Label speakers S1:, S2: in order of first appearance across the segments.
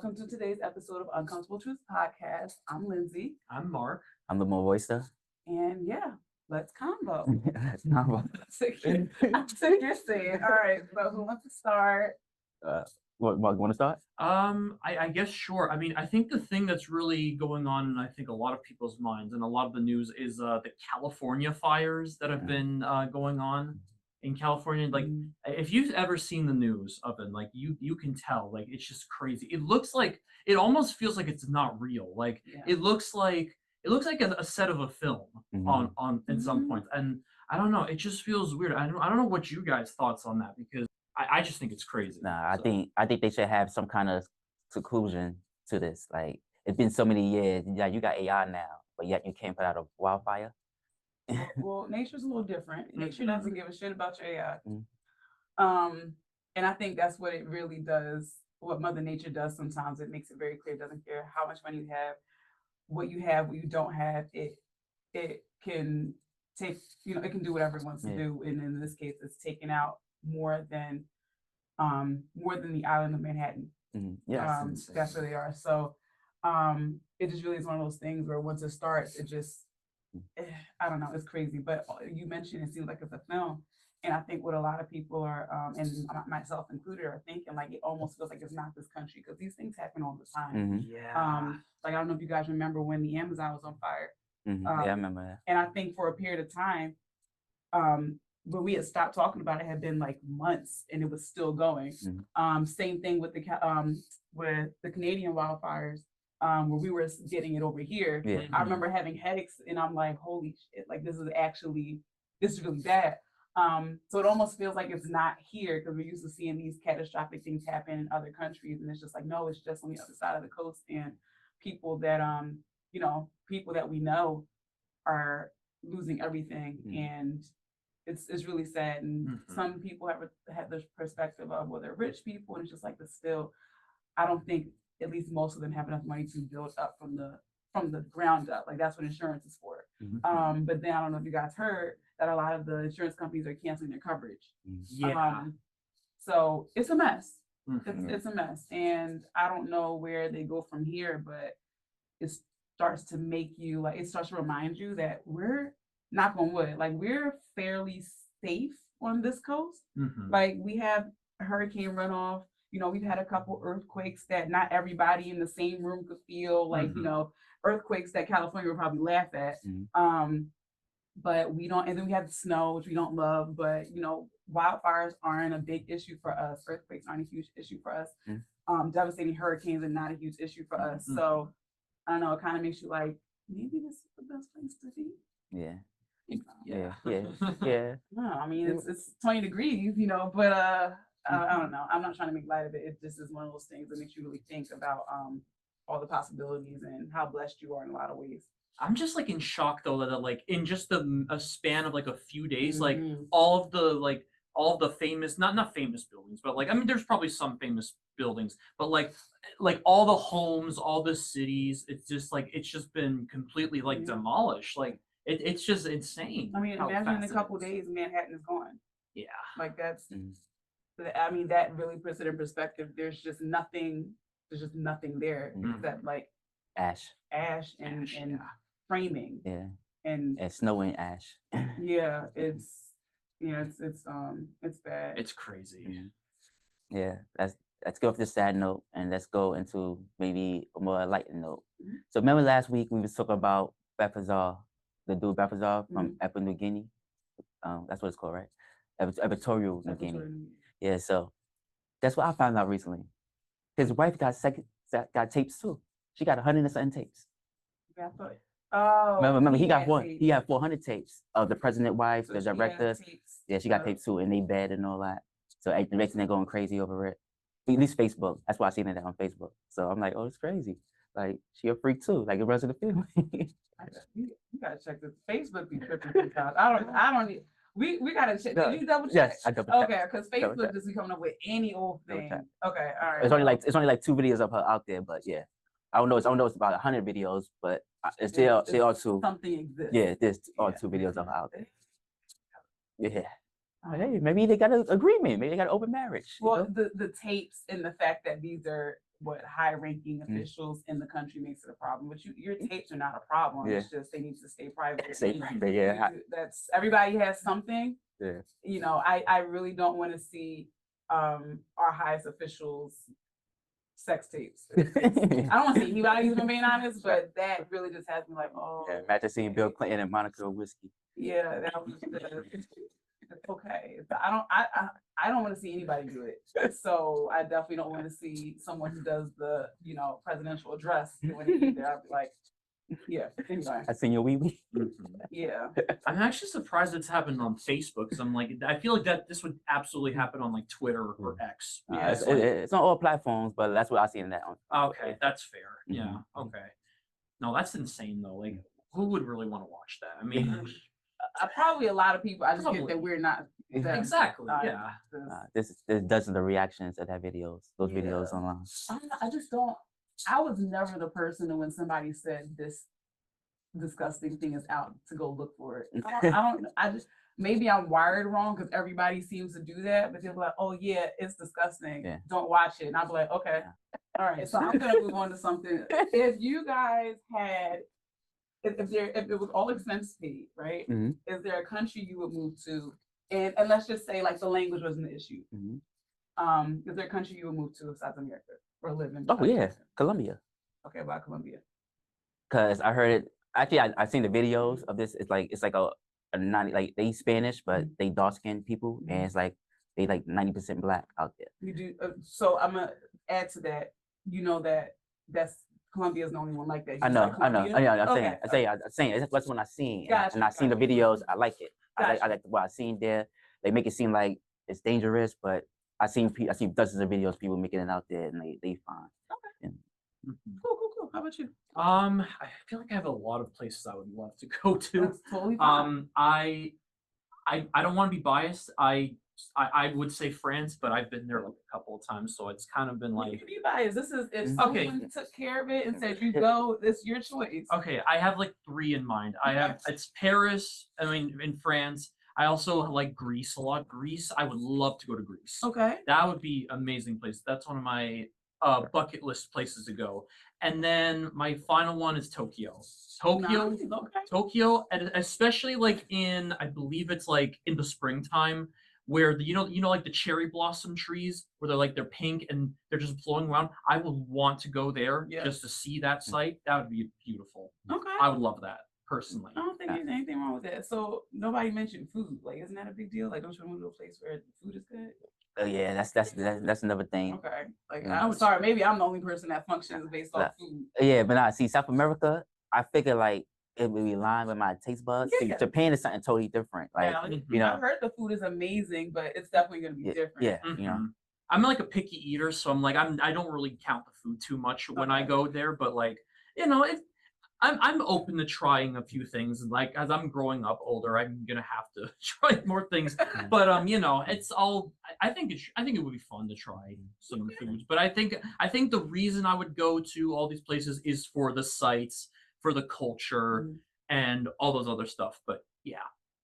S1: welcome to today's episode of Uncomfortable Truth Podcast. I'm Lindsay.
S2: I'm Mark.
S3: I'm the Moista.
S1: And yeah, let's convo.
S3: Let's convo.
S1: I'm sick you're saying. All right, so who wants to start?
S3: What, Mark, want to start?
S2: I guess sure. I mean, I think the thing that's really going on in I think a lot of people's minds and a lot of the news is the California fires that have been going on in California. Like, if you've ever seen the news of it, like you can tell, like it's just crazy. It looks like it almost feels like it's not real. Like it looks like a set of a film on in some points, and I don't know. It just feels weird. I don't know what you guys' thoughts on that, because I just think it's crazy.
S3: Nah, I think they should have some kind of conclusion to this. Like, it's been so many years. Yeah, you got AI now, but yet you can't put out a wildfire.
S1: Well, nature's a little different. Nature doesn't give a shit about your AI. And I think that's what it really does. What Mother Nature does sometimes, it makes it very clear. It doesn't care how much money you have, what you don't have. It can take, it can do whatever it wants to do. And in this case, it's taken out more than the island of Manhattan. That's where they are. So it just really is one of those things where once it starts, it just I don't know, it's crazy. But you mentioned it seems like it's a film, and I think what a lot of people are and myself included are thinking, like, it almost feels like it's not this country, because these things happen all the time. Like, I don't know if you guys remember when the Amazon was on fire.
S3: Yeah, I remember that.
S1: And I think for a period of time, when we had stopped talking about it, had been like months, and it was still going. Same thing with the Canadian wildfires, where we were getting it over here. I remember having headaches, and I'm like, holy shit, like this is really bad. So it almost feels like it's not here, because we're used to seeing these catastrophic things happen in other countries, and it's just like, no, it's just on the other side of the coast, and people that people that we know are losing everything. And it's really sad. And some people have this perspective of, well, they're rich people, and it's just like, but still, I don't think at least most of them have enough money to build up from the ground up. Like, that's what insurance is for. But then I don't know if you guys heard that a lot of the insurance companies are canceling their coverage. So it's a mess. It's a mess, and I don't know where they go from here, but it starts to make you, like, it starts to remind you that we're, knock on wood, like, we're fairly safe on this coast. Like, we have hurricane runoff. We've had a couple earthquakes that not everybody in the same room could feel, like, earthquakes that California would probably laugh at. But we don't, and then we have the snow, which we don't love, but wildfires aren't a big issue for us. Earthquakes aren't a huge issue for us. Devastating hurricanes are not a huge issue for us. So I don't know, it kind of makes you like, maybe this is the best place to be. No, I mean, it's 20 degrees, but I don't know. I'm not trying to make light of it. It just is one of those things that makes you really think about all the possibilities and how blessed you are in a lot of ways.
S2: I'm just like in shock though that like in just a span of like a few days, like all of the famous, not famous buildings, but like, I mean, there's probably some famous buildings, but like all the homes, all the cities, it's just been completely like demolished. Like it's just insane.
S1: I mean, imagine in a couple of days Manhattan is gone.
S2: Yeah,
S1: like that's I mean, that really puts it in perspective. There's just nothing there except like ash and framing. And
S3: snow and ash.
S1: It's bad.
S2: It's crazy.
S3: Let's go off this sad note, and let's go into maybe a more lightened note. So remember last week we was talking about Bethazar, the dude Bethazar from Papua New Guinea. That's what it's called, right? Equatorial New Guinea. Yeah, so that's what I found out recently. His wife got tapes too. She got 100 and something tapes. Remember, he got one. He had 400 tapes of the president wife, the director. She got tapes too, in they bed and all that. So the next thing they're going crazy over it. At least Facebook. That's why I seen it on Facebook. So I'm like, oh, it's crazy. Like, she a freak too, like the rest of the family.
S1: You gotta check this. Facebook be tripping sometimes. I don't need. We gotta check. Did you double check?
S3: Yes, I double check.
S1: Okay, because Facebook just be coming up with any old thing. Okay, all right.
S3: It's only like 2 videos of her out there, but yeah, I don't know. It's about 100 videos, but it's still two.
S1: Something exists.
S3: Yeah, there's all 2 videos of her out there. Yeah. Hey, maybe they got an agreement. Maybe they got an open marriage.
S1: Well, the tapes and the fact that these are what high-ranking officials in the country makes it a problem. But your tapes are not a problem. It's just they need to stay private.
S3: Stay private, yeah.
S1: That's everybody has something.
S3: Yeah.
S1: You know, I really don't want to see our highest officials sex tapes. I don't want to see anybody, if I'm being honest, but that really just has me like, oh.
S3: Yeah, imagine seeing Bill Clinton and Monica Whiskey.
S1: Yeah, that was okay. But I don't want to see anybody do it. So I definitely don't want to see someone who does the, you know, presidential address doing it either. I'd be like, yeah, anyway.
S3: I seen your wee wee.
S1: Yeah.
S2: I'm actually surprised it's happened on Facebook because I'm like, I feel like that this would absolutely happen on like Twitter or X.
S1: Yeah,
S3: It's on all platforms, but that's what I seen that on.
S2: Okay, that's fair. Yeah. Okay. No, that's insane though. Like, who would really want to watch that? I mean,
S1: probably a lot I just get that we're not.
S2: exactly. Yeah.
S3: This dozens of reactions of that those videos online.
S1: I just don't. I was never the person that when somebody said this disgusting thing is out to go look for it. I just maybe I'm wired wrong because everybody seems to do that, but they're like, oh yeah, it's disgusting.
S3: Yeah.
S1: Don't watch it. And I'll be like, okay, all right. So I'm gonna move on to something. If you guys had, if it was all expense paid, right?
S3: Mm-hmm.
S1: Is there a country you would move to? And let's just say like the language wasn't an issue.
S3: Mm-hmm.
S1: Is there a country you would move to South America or live in?
S3: Oh yeah, Colombia.
S1: Okay, why Colombia?
S3: Cause I heard it. Actually, I seen the videos of this. It's like a 90, like they Spanish, but they dark skinned people, and it's like they like 90% black out there.
S1: You do. So I'm gonna add to that. You know that's Colombia is the only one like that.
S3: I know. I'm saying that's what I seen,
S1: Gotcha,
S3: and I seen the videos. I like it. I like what I seen there. They make it seem like it's dangerous, but I seen dozens of videos people making it out there, and they fine.
S1: Okay.
S3: Yeah.
S1: Cool. How about you?
S2: I feel like I have a lot of places I would love to go to.
S1: That's totally fine.
S2: I don't want to be biased. I would say France, but I've been there like a couple of times, so it's kind of been like.
S1: You can be biased. This is if
S2: Okay.
S1: someone took care of it and said you go, it's your choice.
S2: Okay, I have like 3 in mind. I have it's Paris. I mean, in France. I also like Greece a lot. Greece, I would love to go to Greece.
S1: Okay.
S2: That would be an amazing place. That's one of my bucket list places to go. And then my final one is Tokyo. Tokyo,
S1: Nice. Okay.
S2: Tokyo, and especially like in, I believe it's like in the springtime, where the, you know, like the cherry blossom trees, where they're pink and they're just flowing around. I would want to go there just to see that site. That would be beautiful.
S1: Okay.
S2: I would love that personally.
S1: I don't think there's anything wrong with that. So nobody mentioned food. Like, isn't that a big deal? Like, don't you want to go to a place where the food is good?
S3: Oh yeah, that's another thing.
S1: Okay. Like,
S3: Yeah.
S1: I'm sorry. Maybe I'm the only person that functions based off food.
S3: Yeah, but I see South America. I figure like it would be aligned with my taste buds.
S1: Yeah.
S3: Japan is something totally different. Like you know,
S1: I heard the food is amazing, but it's definitely gonna be different.
S3: Yeah, you know.
S2: I'm like a picky eater, so I'm like I don't really count the food too much when I go there, but like, you know, I'm open to trying a few things, and like as I'm growing up older, I'm gonna have to try more things. But you know, it's all. I think it would be fun to try some foods. But I think the reason I would go to all these places is for the sites, for the culture, and all those other stuff. But yeah.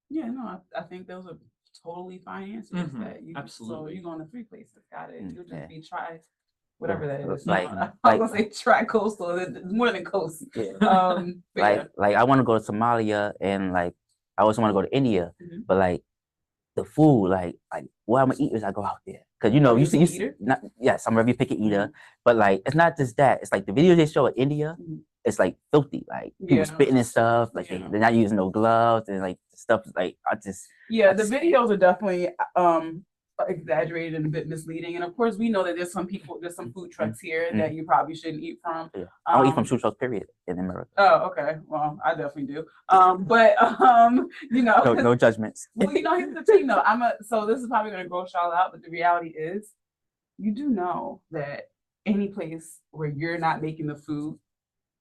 S1: Yeah, no, I think those are totally fine answers.
S2: Absolutely.
S1: So you're going to 3 places. Got it. You'll just be whatever that is.
S3: Like,
S1: I was gonna say tri-coastal. It's more than coast.
S3: Yeah. Like I want to go to Somalia, and like I also want to go to India, but like the food, like what I'm gonna eat as I go out there, because you know you see yes, I'm a very picky eater, but like it's not just that. It's like the videos they show in India, it's like filthy, like people spitting and stuff, like they're not using no gloves and like stuff. Like the
S1: videos are definitely exaggerated and a bit misleading, and of course we know that there's some food trucks here that you probably shouldn't eat from.
S3: I don't eat from food trucks, period, in America.
S1: Oh, okay. Well, I definitely do. But you know,
S3: no judgments.
S1: Well, you know, here's the thing though. So this is probably gonna gross y'all out, but the reality is, you do know that any place where you're not making the food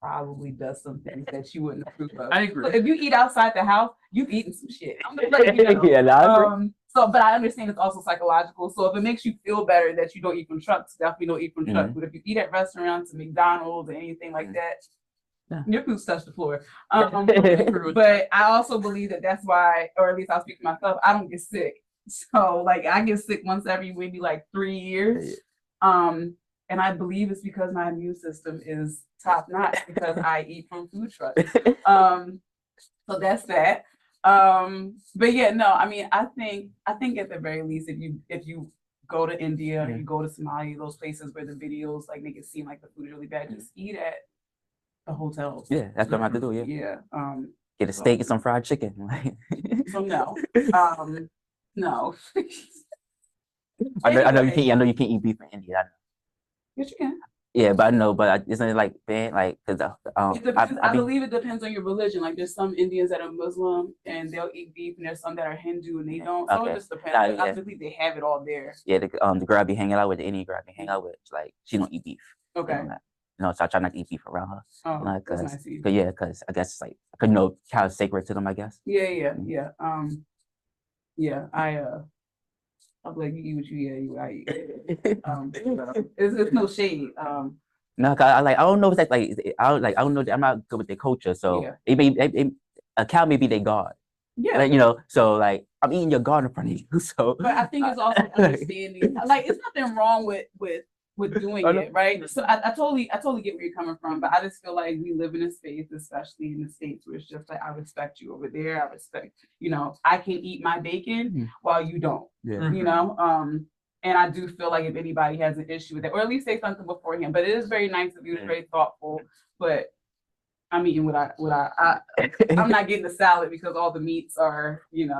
S1: probably does some things that you wouldn't approve of.
S2: I agree.
S1: So if you eat outside the house, you've eaten some shit. I'm just letting you know.
S3: I agree.
S1: So, but I understand it's also psychological. So if it makes you feel better that you don't eat from trucks, definitely don't eat from trucks. But if you eat at restaurants, McDonald's, or anything like that, your food's touched the floor. But I also believe that that's why, or at least I'll speak for myself, I don't get sick. So like I get sick once every maybe like 3 years. And I believe it's because my immune system is top notch because I eat from food trucks. So that's that. But yeah, no, I mean, I think at the very least, if you go to India, you go to Somalia, those places where the videos like make it seem like the food is really bad, just eat at the hotels.
S3: Yeah, that's what I'm about to do. Yeah.
S1: Yeah.
S3: Get a steak and some fried chicken.
S1: So no. No.
S3: I know you
S1: Anyway.
S3: can't. I know you can't eat beef in India. I know.
S1: Yes, you can.
S3: Yeah, but I know, but isn't it like bad? Like, cause
S1: It depends. I believe it depends on your religion. Like there's some Indians that are Muslim and they'll eat beef, and there's some that are Hindu and they don't. So
S3: Okay.
S1: it just depends.
S3: Nah,
S1: But I
S3: yeah.
S1: believe they have it all there.
S3: Yeah, the girl I be hanging out with, the Indian girl I be hanging out with, like she don't eat beef.
S1: Okay.
S3: So I try not to eat beef around her.
S1: Oh,
S3: Cause,
S1: that's nice of you.
S3: yeah, cause I guess it's like, you know, kind of sacred to them, I guess.
S1: Yeah. Yeah. I'll be like, you eat what you eat, it's no shade.
S3: No, cause I don't know if that's I don't know. I'm not good with their culture, so
S1: Yeah.
S3: a cow may be their god.
S1: Yeah.
S3: Like, you know, so like I'm eating your god in front of you. So,
S1: but I think it's also understanding. Like, it's nothing wrong with doing it, right? So I totally get where you're coming from, but I just feel like we live in a space, especially in the States, where it's just like I respect you over there. I respect, you know, I can eat my bacon while you don't.
S3: Yeah.
S1: You know, and I do feel like if anybody has an issue with that, or at least say something beforehand. But it is very nice of you, it's very thoughtful. But I'm eating what I'm not getting the salad because all the meats are, you know.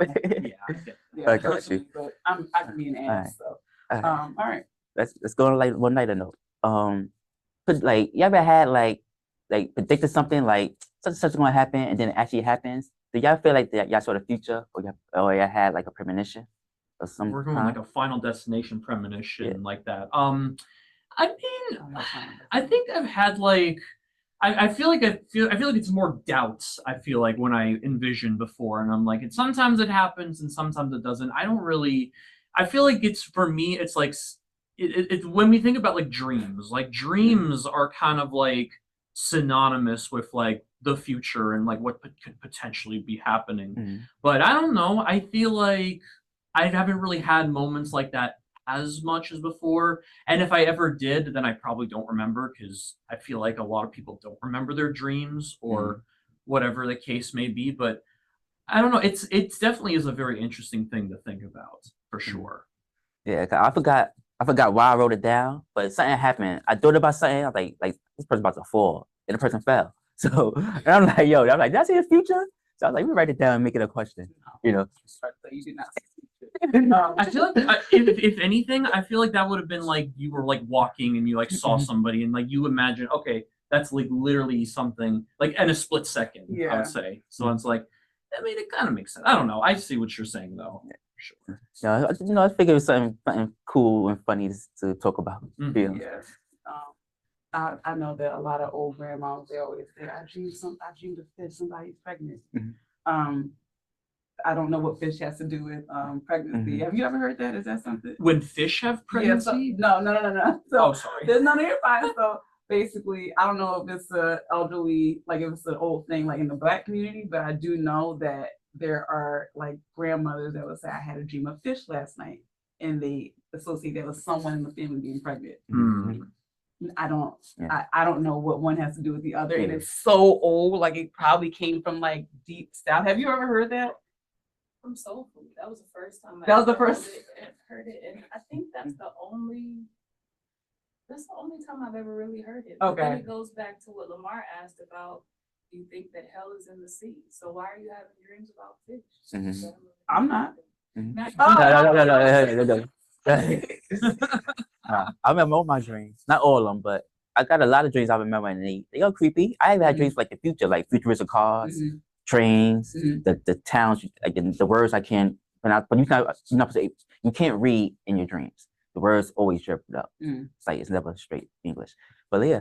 S1: Yeah.
S3: I got you.
S1: But I can be an ass. So all right.
S3: Let's go on like one night note. Like you ever had like predicted something like such gonna happen and then it actually happens? Do y'all feel like that y'all saw the future, or y'all had like a premonition or something?
S2: We're going like a Final Destination premonition like that. I mean, I think I've had like I feel like it's more doubts. I feel like when I envision before, and I'm like, and sometimes it happens and sometimes it doesn't. I don't really. I feel like it's for me. It's like it's when we think about like dreams are kind of like synonymous with like the future and like what could potentially be happening. But I don't know. I feel like I haven't really had moments like that as much as before. And if I ever did, then I probably don't remember because I feel like a lot of people don't remember their dreams or whatever the case may be. But I don't know. It's definitely is a very interesting thing to think about for sure.
S3: Yeah, 'cause I forgot why I wrote it down, but something happened. I thought about something. I was like this person's about to fall, and the person fell. So and I'm like, yo, I'm like, did I see the future? So I was like, we write it down and make it a question. You know.
S1: You did not.
S2: I feel like if anything, I feel like that would have been like you were like walking and you like saw somebody and like you imagine, okay, that's like literally something like in a split second.
S1: Yeah.
S2: I would say. So it's like, I mean, it kind of makes sense. I don't know. I see what you're saying though. Sure.
S3: Yeah, you know, I figured it was something cool and funny to talk about.
S1: Yes. I know that a lot of old grandmas, they always say, I dreamed of fish, somebody's pregnant. I don't know what fish has to do with pregnancy. Have you ever heard that? Is that something?
S2: When fish have pregnancy?
S1: Yeah, no. So
S2: oh, sorry.
S1: There's none of your fine. So basically, I don't know if it's a elderly, like if it's an old thing like in the Black community, but I do know that there are like grandmothers that would say, I had a dream of fish last night, and they associate that with someone in the family being pregnant. I don't know what one has to do with the other, and it's so old, like it probably came from like deep south. Have you ever heard that?
S4: From Soul Food. That was the first time
S1: I
S4: heard it, and I think that's the only time I've ever really heard it.
S1: Okay.
S4: But then it goes back to what Lamar asked about. Do you think that hell is in the sea? So why are you having dreams about fish?
S1: I'm not.
S3: No. I remember all my dreams, not all of them, but I got a lot of dreams I remember, and they are creepy. I even had dreams like the future, like futuristic cars, trains, the towns, like the words I can't pronounce, but you can't read in your dreams. The words always drifted up. It's like it's never straight English. But yeah,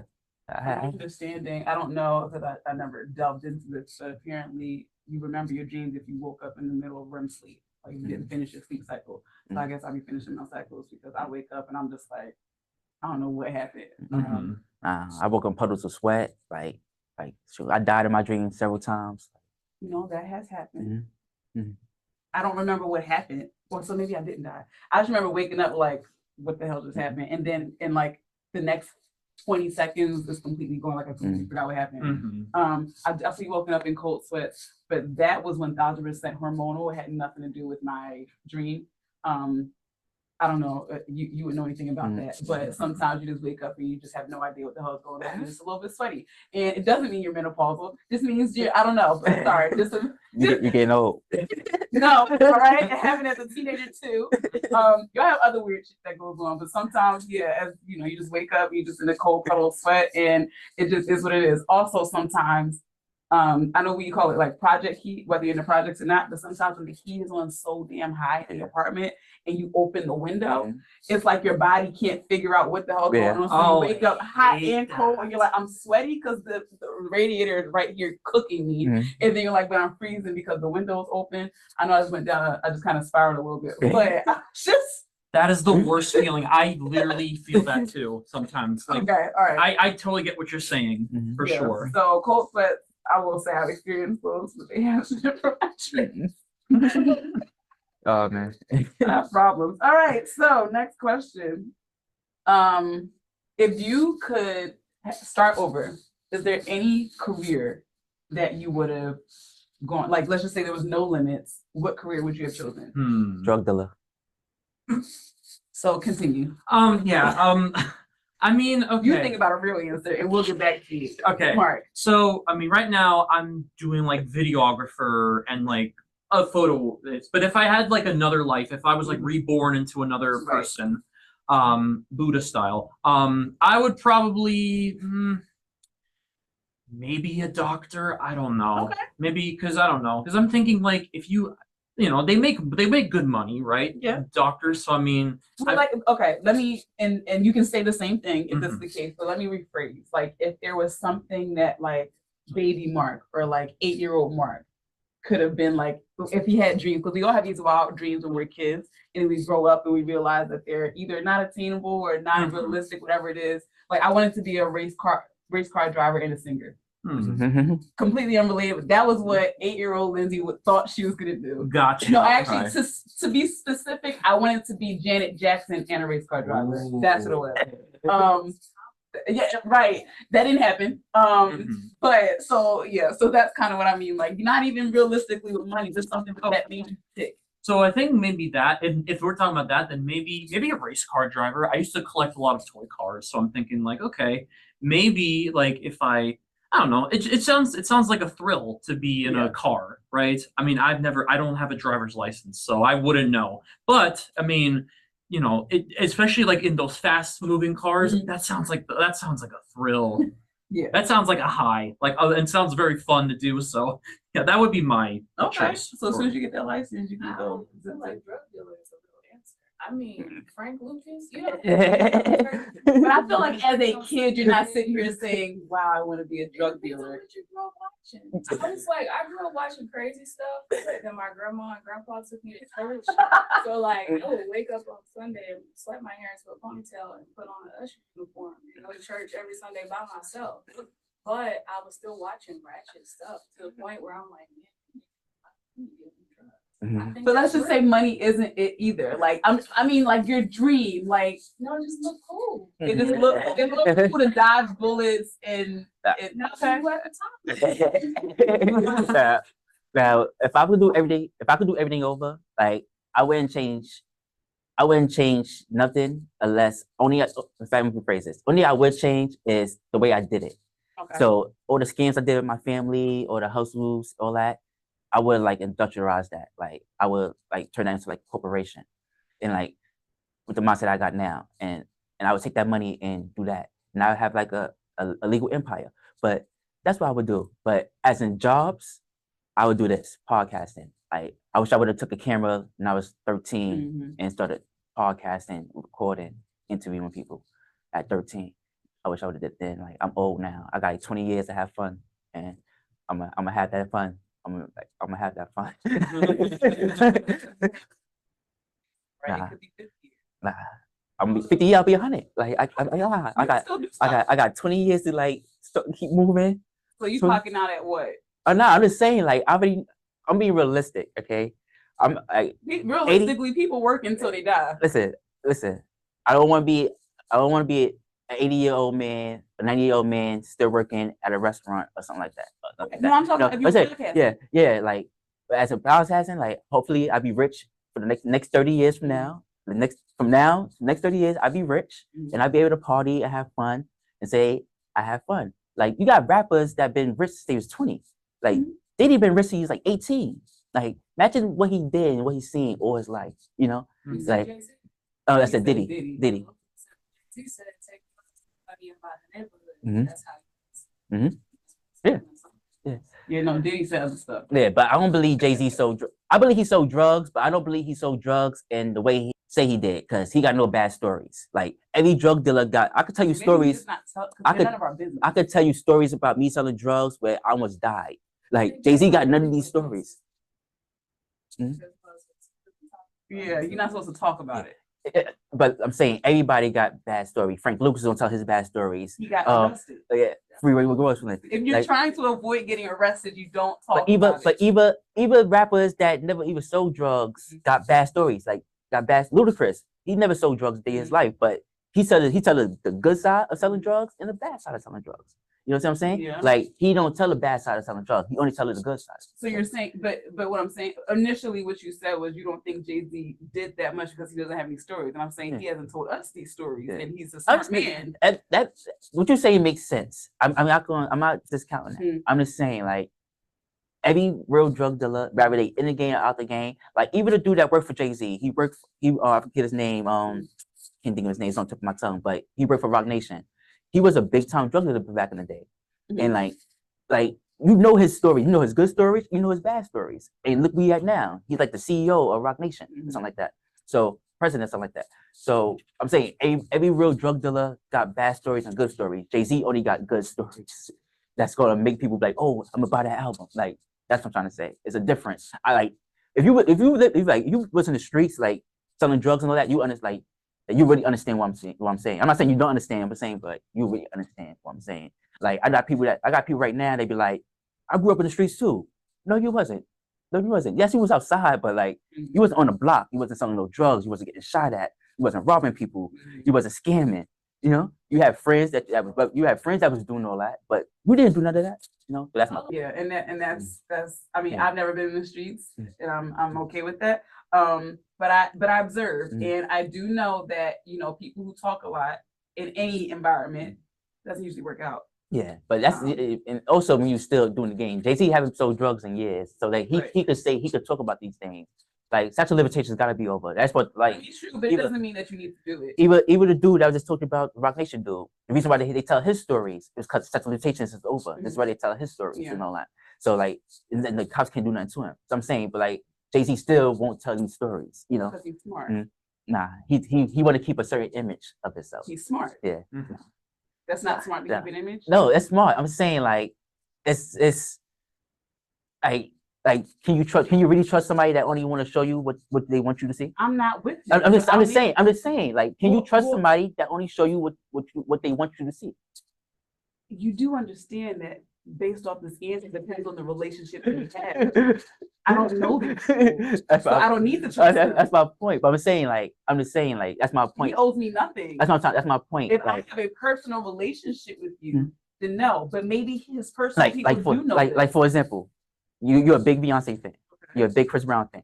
S1: understanding. I don't know because I never delved into this, but apparently you remember your dreams if you woke up in the middle of REM sleep, like you didn't finish your sleep cycle. So I guess I'll be finishing my cycles because I wake up and I'm just like, I don't know what happened.
S3: I woke up in puddles of sweat, like I died in my dreams several times.
S1: You know, that has happened. I don't remember what happened. Or so maybe I didn't die. I just remember waking up like, what the hell just happened? And then in like the next 20 seconds is completely going like I completely forgot what happened. I've definitely woken up in cold sweats, but that was 1000% hormonal. It had nothing to do with my dream. I don't know, you would know anything about that, but sometimes you just wake up and you just have no idea what the hell is going on. It's a little bit sweaty, and it doesn't mean you're menopausal. This means I don't know, but sorry,
S3: you're getting old.
S1: No, all right, it happened as a teenager too. You'll have other weird shit that goes on, but sometimes, yeah, as you know, you just wake up, you're just in a cold puddle of sweat, and it just is what it is. Also, sometimes, I know we call it like project heat, whether you're in the projects or not, but sometimes when the heat is on so damn high in the apartment and you open the window, it's like your body can't figure out what the hell going on. So you wake up hot and cold and you're like, I'm sweaty because the radiator is right here cooking me. And then you're like, but I'm freezing because the window's open. I know I just went down, I just kind of spiraled a little bit, but just.
S2: That is the worst feeling. I literally feel that too sometimes. Like,
S1: okay, all right.
S2: I totally get what you're saying for sure.
S1: So cold sweats, I will say I've experienced those, but they have different treatments.
S3: Oh man.
S1: Not problems. All right. So next question. If you could start over, is there any career that you would have gone? Like, let's just say there was no limits. What career would you have chosen?
S3: Drug dealer.
S1: So continue.
S2: I mean, okay.
S1: You think about a real answer, and we'll get back to you.
S2: Okay.
S1: Mark.
S2: So, I mean, right now I'm doing like videographer and like a photo. But if I had like another life, if I was like reborn into another person, Buddha style, I would probably maybe a doctor. I don't know. Okay. Maybe because I don't know. Because I'm thinking like if you know, they make good money, right?
S1: Yeah.
S2: Doctors. So I mean,
S1: okay, let me and you can say the same thing if this is the case, but let me rephrase. Like if there was something that like baby Mark or like 8-year-old Mark could have been like, if he had dreams, because we all have these wild dreams when we're kids, and we grow up and we realize that they're either not attainable or not realistic, whatever it is. Like I wanted to be a race car driver and a singer. Completely unrelated, but that was what 8-year-old Lindsay thought she was gonna do.
S2: Gotcha.
S1: No, actually, to be specific, I wanted to be Janet Jackson and a race car driver. Ooh. That's what it was. Yeah, right. That didn't happen. But so that's kind of what I mean. Like, not even realistically with money, just something that made you tick.
S2: So I think maybe that, and if we're talking about that, then maybe a race car driver. I used to collect a lot of toy cars, so I'm thinking like, okay, maybe like if I don't know. It sounds like a thrill to be in a car, right? I mean, I don't have a driver's license, so I wouldn't know. But I mean, you know, especially like in those fast moving cars, that sounds like a thrill. Yeah, that sounds like a high. Like, and sounds very fun to do. So yeah, that would be my choice.
S1: So as soon as you get that license, you can go.
S4: Like drug dealers a real answer. I mean, Frank Lucas, you know.
S1: But I feel like as a kid, you're not sitting here saying, "Wow, I want to be a drug dealer."
S4: What you grew up watching? I was like, I grew up watching crazy stuff. Then my grandma and grandpa took me to church. So like, I would wake up on Sunday and slap my hair into a ponytail and put on an usher uniform and go to church every Sunday by myself. But I was still watching ratchet stuff to the point where I'm like, man,
S1: but let's just say money isn't it either. Like I mean, like your dream, like
S4: no, it just look cool.
S1: It just look cool to dodge bullets and
S4: not you at the
S3: time. Now, if I could do everything over, like I wouldn't change nothing unless only if I rephrase this. Only I would change is the way I did it. Okay. So all the scams I did with my family, or the hustles, all that, I would like industrialize that. Like I would like turn that into like a corporation, and like with the mindset I got now, and I would take that money and do that, and I would have like a legal empire. But that's what I would do. But as in jobs, I would do this podcasting. Like I wish I would have took a camera when I was 13 and started podcasting, recording, interviewing people at 13. I wish I would have did it then. Like I'm old now. I got like 20 years to have fun, and I'm gonna have that fun. I'm gonna have that fun.
S1: Right, it could be 50.
S3: Nah, I'm 50 years. I'll be 100. Like I got 20 years to like keep moving.
S1: So you talking out at what?
S3: No, I'm just saying like I'm being realistic. Okay, I'm like
S1: realistically 80, people work until they die.
S3: Listen. I don't want to be an 80-year-old man, a 90-year-old man still working at a restaurant or something like that.
S1: No, I'm talking if you podcast.
S3: Yeah, like as a power assassin, like hopefully I'll be rich for the next 30 years from now. Next 30 years, I'll be rich and I'll be able to party and have fun and say I have fun. Like you got rappers that been rich since they was 20. Like Diddy been rich since he was like 18. Like imagine what he did and what he's seen all his life, you know? Like oh, that's a Diddy. Diddy.
S4: He said take money about the neighborhood. That's how he
S1: Yeah, no, Diddy said other stuff.
S3: Yeah, but I don't believe Jay-Z sold I believe he sold drugs, but I don't believe he sold drugs in the way he say he did, because he got no bad stories. Like every drug dealer got, I could tell you stories. I could tell you stories about me selling drugs where I almost died. Like Jay-Z got none of these stories.
S1: Yeah, you're not supposed to talk about it.
S3: But I'm saying everybody got bad stories. Frank Lucas don't tell his bad stories.
S1: He got arrested.
S3: Yeah, Freeway McGraw.
S1: If you're trying to avoid getting arrested, you don't talk about it.
S3: But even rappers that never even sold drugs got bad stories. Like got bad. Ludacris, he never sold drugs a day in his life, but he tell the good side of selling drugs and the bad side of selling drugs. You know what I'm saying?
S1: Yeah.
S3: Like he don't tell the bad side of selling drugs. He only tell the good side.
S1: So you're saying, but what I'm saying initially, what you said was you don't think Jay-Z did that much because he doesn't have any stories, and I'm saying he hasn't told us these stories, and he's a smart man.
S3: That what you say makes sense. I'm not discounting that. I'm just saying like every real drug dealer, whether they in the game or out the game, like even the dude that worked for Jay-Z, I forget his name. Can't think of his name. It's on the tip of my tongue, but he worked for Roc Nation. He was a big time drug dealer back in the day, and like you know his stories, you know his good stories, you know his bad stories, and look where he at now. He's like the CEO of Roc Nation, something like that. So president, something like that. So I'm saying every real drug dealer got bad stories and good stories. Jay-Z only got good stories. That's gonna make people be like, oh, I'm gonna buy that album. Like that's what I'm trying to say. It's a difference. I like if you was in the streets like selling drugs and all that, you understand. Like that you really understand what I'm saying. I'm not saying you don't understand, but saying, but you really understand what I'm saying. Like I got people right now, they be like, I grew up in the streets too. No, you wasn't. No, you wasn't. Yes, you was outside, but like you wasn't on the block. You wasn't selling no drugs. You wasn't getting shot at. You wasn't robbing people. You wasn't scamming. You know, you had friends that was doing all that, but you didn't do none of that. You know, so that's my
S1: that's. I mean, I've never been in the streets, and I'm okay with that. But I observe, and I do know that people who talk a lot in any environment doesn't usually work out.
S3: Yeah, but that's and also when you still doing the game. Jay-Z haven't sold drugs in years, so that he could talk about these things. Like sexual limitations got to be over. That's what like.
S1: It's true, but it doesn't mean that you need to do it.
S3: Even the dude that I was just talking about, the Roc Nation dude. The reason why they tell his stories is because sexual limitations is over. That's why they tell his stories and all that. So like, and then the cops can't do nothing to him. So I'm saying, but like Jay-Z still won't tell these stories. You know,
S1: because he's smart.
S3: Nah, he want to keep a certain image of himself.
S1: He's smart.
S3: Yeah.
S1: That's not smart to keep an image.
S3: No, that's smart. I'm saying like, it's like can you really trust somebody that only want to show you what they want you to see?
S1: I'm not with you.
S3: I'm just saying like, can you trust somebody that only show you what they want you to see?
S1: You do understand that based off this answer depends on the relationship that you have. I don't know this. So I don't need to trust
S3: that's my point. But I'm just saying like that's my point.
S1: He owes me nothing.
S3: That's my point.
S1: If I have a personal relationship with you, then no. But maybe his personal people do know.
S3: Like for example, you're a big Beyonce fan. You're a big Chris Brown fan.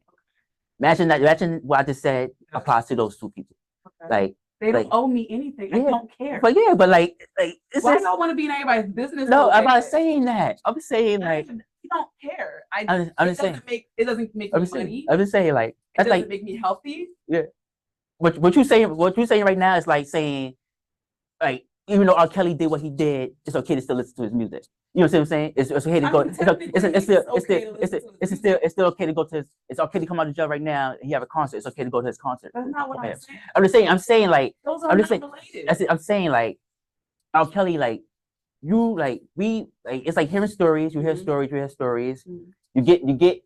S3: Imagine what I just said applies to those two people. Like
S1: they don't owe me anything. I don't care.
S3: But like
S1: why do I want to be in everybody's business?
S3: No, I'm not saying that. I'm saying like
S1: you don't care.
S3: I'm just saying
S1: it doesn't make me money.
S3: I'm just saying like
S1: that's like make me healthy.
S3: Yeah. What you saying right now is like saying like even though R. Kelly did what he did, it's okay to still listen to his music. You know what I'm saying? It's okay to go. It's still okay to go to his. It's okay to come out of jail right now. And he have a concert. It's okay to go to his concert.
S1: That's not what I'm saying.
S3: I'm saying like.
S1: Those are not related.
S3: I'm saying like, R. Kelly like, you like we like it's like hearing stories. You hear stories. You get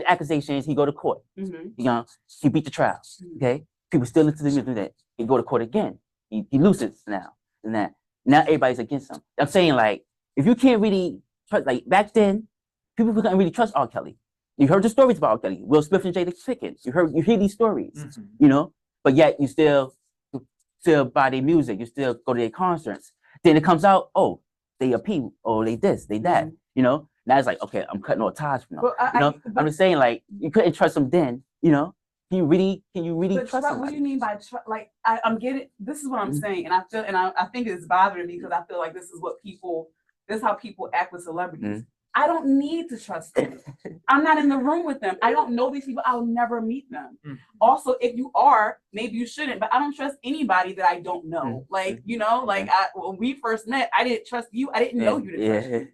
S3: accusations. He go to court. You know he beat the trial. Okay, people still listen to the music. That he go to court again. He loses now. And that now everybody's against him. I'm saying like if you can't really trust, like back then, people couldn't really trust R. Kelly. You heard the stories about R. Kelly, Will Smith and Jada Pinkett. You hear these stories, you know, but yet you still still buy their music, you still go to their concerts. Then it comes out, oh, they a P, or they this, they that, you know. Now it's like, okay, I'm cutting all ties from them.
S1: Well,
S3: You know, I'm just saying, like, you couldn't trust them then, you know. Can you really
S1: but
S3: trust them?
S1: what do you mean by like? I'm getting. This is what I'm saying, and I feel, and I think it's bothering me because I feel like this is how people act with celebrities. I don't need to trust them. I'm not in the room with them. I don't know these people. I'll never meet them. Also, if you are, maybe you shouldn't, but I don't trust anybody that I don't know. Like, you know, like when we first met, I didn't trust you. I didn't know you to trust me.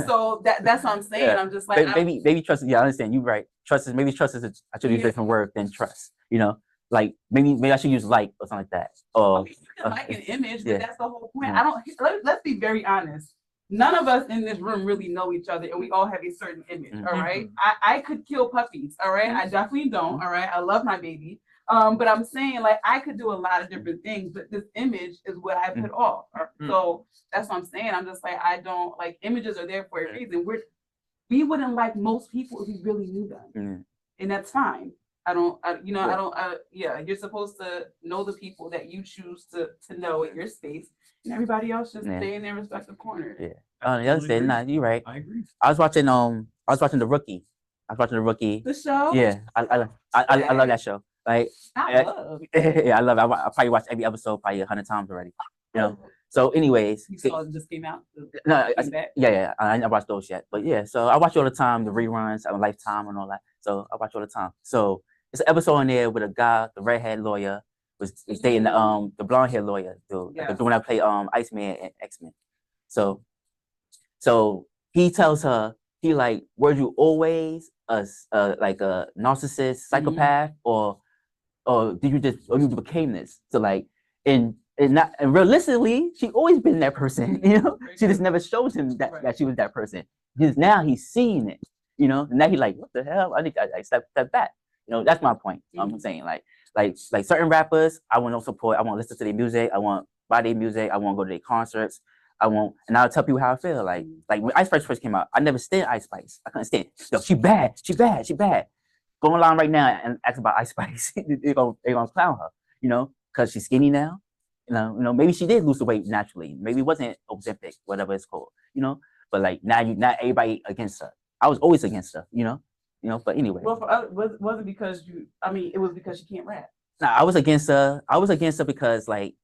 S1: So that's what I'm saying.
S3: Yeah.
S1: I'm just like,
S3: maybe trust. Yeah, I understand. You're right. Trust is maybe trust is. I should use a different word than trust. You know, like maybe I should use like or something like that. Or
S1: I mean, you can like an image, but that's the whole point. I don't. Let's be very honest. None of us in this room really know each other, and we all have a certain image. All right, I could kill puppies. All right, I definitely don't. All right, I love my baby. But I'm saying, like, I could do a lot of different things, but this image is what I put off. So that's what I'm saying. I'm just like, I don't like, images are there for a reason. We wouldn't like most people if we really knew them, and that's fine. You're supposed to know the people that you choose to know in your space, and everybody else just stay in their respective corners.
S3: Yeah. On the other side, nah, you're right.
S2: I agree.
S3: I was watching The Rookie.
S1: The show.
S3: Yeah, I love that show. Like, I love it. I probably watched every episode probably 100 times already. You know. So, anyways,
S1: you saw it just came out.
S3: I never watched those yet, but yeah. So I watch all the time, the reruns on Lifetime and all that. So I watch all the time. So it's an episode in there with a guy, the redhead lawyer, was dating the blonde hair lawyer, the one that played Iceman and X-Men. So he tells her, he like, were you always like a narcissist, psychopath, or you became this? So like, and realistically, she always been that person, you know. She just never shows him that she was that person. Because now he's seeing it, you know. And now he's like, what the hell? I need to step back. You know, that's my point. I'm saying like certain rappers, I want no support. I want to listen to their music. I want buy their music. I want to go to their concerts. And I'll tell people how I feel. Like when Ice Spice first came out, I never stand Ice Spice. I couldn't stand. Yo, she bad. Go online right now and ask about Ice Spice. they're gonna clown her, you know, because she's skinny now. You know, maybe she did lose the weight naturally. Maybe it wasn't Ozempic, whatever it's called, you know. But like now, not everybody against her. I was always against her, you know. But anyway.
S1: Well, was it because it was because she can't rap.
S3: Nah, I was against her. I was against her because like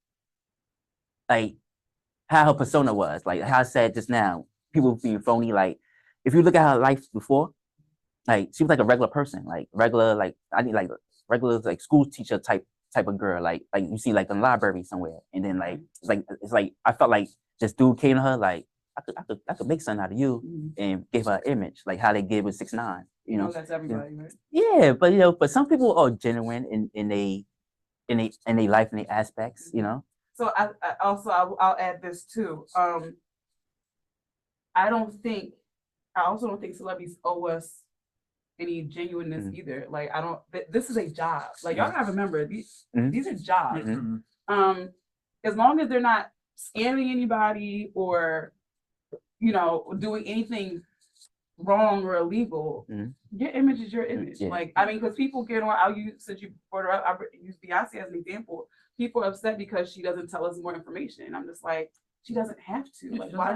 S3: how her persona was, like how I said just now, people being phony. Like if you look at her life before, like she was like a regular person, like regular school teacher type of girl, like you see like in the library somewhere, and then like it's like I felt like this dude came to her like I could make something out of you and give her an image like how they did with 6ix9ine, you know.
S1: That's everybody, right?
S3: Yeah, but some people are genuine in they life and their aspects, you know.
S1: So I'll add this too. I also don't think celebrities owe us any genuineness either. Like this is a job. Like y'all gotta remember these are jobs. As long as they're not scamming anybody or doing anything wrong or illegal, your image is your image. Like because people get on. Since you brought her up, I use Beyonce as an example. People are upset because she doesn't tell us more information. I'm just like, she doesn't have to. Like, why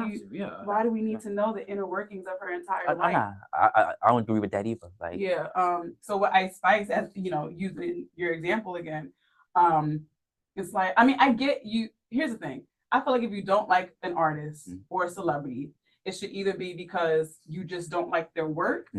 S1: do we need to know the inner workings of her entire life?
S3: I don't agree with that either. Like,
S1: so what Ice Spice, as using your example again, it's like, I get you. Here's the thing. I feel like if you don't like an artist or a celebrity, it should either be because you just don't like their work,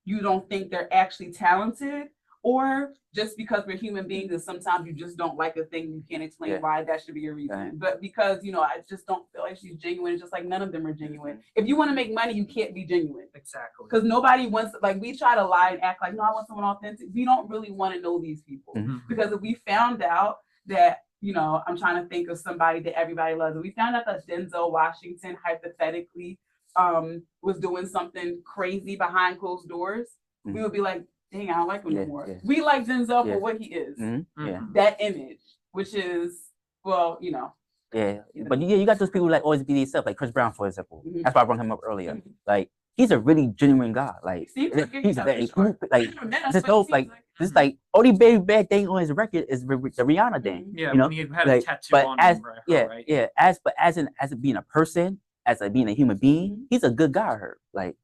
S1: you don't think they're actually talented, or just because we're human beings and sometimes you just don't like a thing, you can't explain why that should be your reason. Right. But because, I just don't feel like she's genuine. It's just like none of them are genuine. If you want to make money, you can't be genuine. Exactly. Because nobody wants, like we try to lie and act like, no, I want someone authentic. We don't really want to know these people. Because if we found out that, I'm trying to think of somebody that everybody loves. If we found out that Denzel Washington hypothetically was doing something crazy behind closed doors, we would be like, dang, I don't like him anymore. Yeah. We like Denzel for what he is. That image, which is, Yeah,
S3: but you got those people who like always be themselves, like Chris Brown, for example. That's why I brought him up earlier. Like, he's a really genuine guy. Like, he's like, just dope. Like, This is like only baby bad thing on his record is the Rihanna thing.
S2: Yeah,
S3: you know,
S2: when he had a
S3: like,
S2: tattoo
S3: but
S2: on
S3: as
S2: him, right?
S3: yeah,
S2: Right?
S3: yeah, as being a person, being a human being, he's a good guy. Like,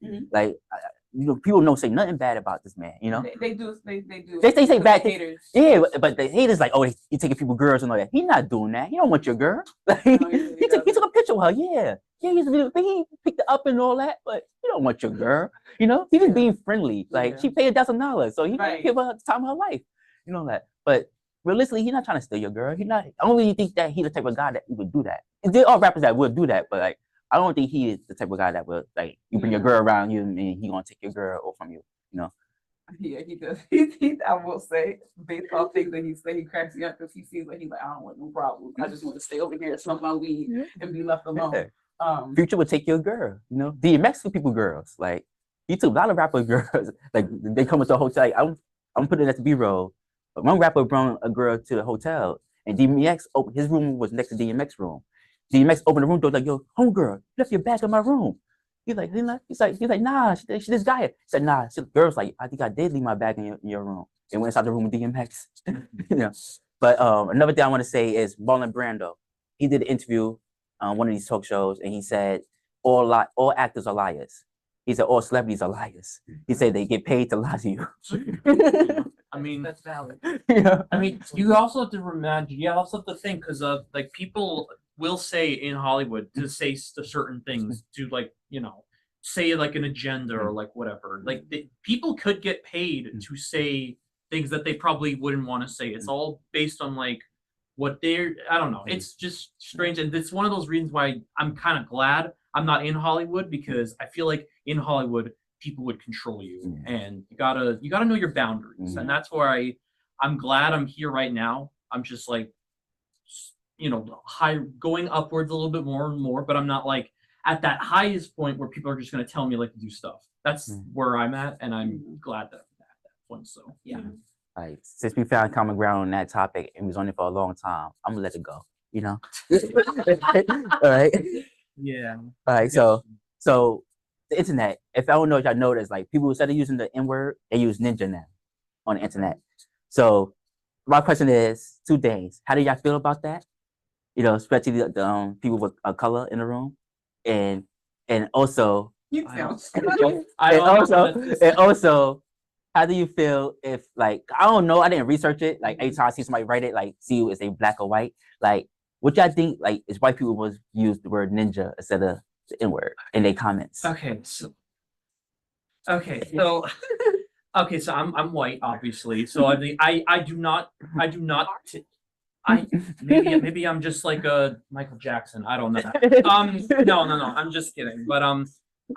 S3: people don't say nothing bad about this man. You know,
S1: they do. They do.
S3: They say bad
S1: The
S3: things.
S1: haters.
S3: Yeah, but the haters like, oh, he taking people girls and all that. He's not doing that. He don't want your girl. Like,
S1: No, he really
S3: he took
S1: doesn't.
S3: a picture of her. Yeah, he picked it up and all that, but he don't want your girl. You know, he just being friendly. Like,
S1: Yeah.
S3: she paid $1,000, so he
S1: Right.
S3: give her the time of her life. You know that. But realistically, he's not trying to steal your girl. He's not. I don't really think that he's the type of guy that would do that. There are rappers that would do that, but like, I don't think he is the type of guy that will, like, you bring your girl around you and he gonna take your girl away from you. You know.
S1: Yeah, he does. I will say, based off things that he say, he cracks me up because he seems like he's like, I don't want no problems. I just want to stay over here, smoke my weed, and be left alone.
S3: Future would take your girl, you know. DMX took people girls. Like, he took a lot of rapper girls. Like, they come into the hotel. Like, I'm putting it at the B-roll. But one rapper brought a girl to the hotel, and DMX his room was next to DMX room. DMX opened the room door like, yo, homegirl, you left your bag in my room. He's like, nah, she just got here. He said, nah. The girl's like, I think I did leave my bag in your room. And went inside the room with DMX. You know. But another thing I want to say is Marlon Brando. He did an interview on one of these talk shows, and he said all actors are liars. He said all celebrities are liars. He said they get paid to lie to you.
S2: I mean,
S1: That's valid.
S3: Yeah.
S2: I mean, you also have to imagine. You also have to think because like people will say in Hollywood to say certain things to, like, you know, say like an agenda or like whatever. Like people could get paid to say things that they probably wouldn't want to say. It's all based on like what they're. I don't know. It's just strange, and it's one of those reasons why I'm kind of glad I'm not in Hollywood, because I feel like in Hollywood people would control you, and you gotta know your boundaries, and that's where I'm glad I'm here right now. I'm just like, you know, going upwards a little bit more and more, but I'm not like at that highest point where people are just gonna tell me like to do stuff. That's where I'm at, and I'm glad that I'm at that point. So yeah.
S3: Like, since we found common ground on that topic and we was on it for a long time, I'm gonna let it go. You know. All right.
S2: Yeah.
S3: All right. So the internet. If I don't know if y'all noticed, like, people instead of using the N-word, they use ninja now on the internet. So my question is two things. How do y'all feel about that? You know, especially the people with a color in the room, and also,
S1: You
S2: I don't-
S1: sound
S3: and also, how do you feel if, like, I don't know, I didn't research it. Like, every time I see somebody write it, like, see if they black or white. Like, what y'all think? Like, is white people was use the word ninja instead of the N-word in their comments?
S2: Okay, so I'm white, obviously. So I mean, I do not. Maybe I'm just like a Michael Jackson. I don't know. No. I'm just kidding. But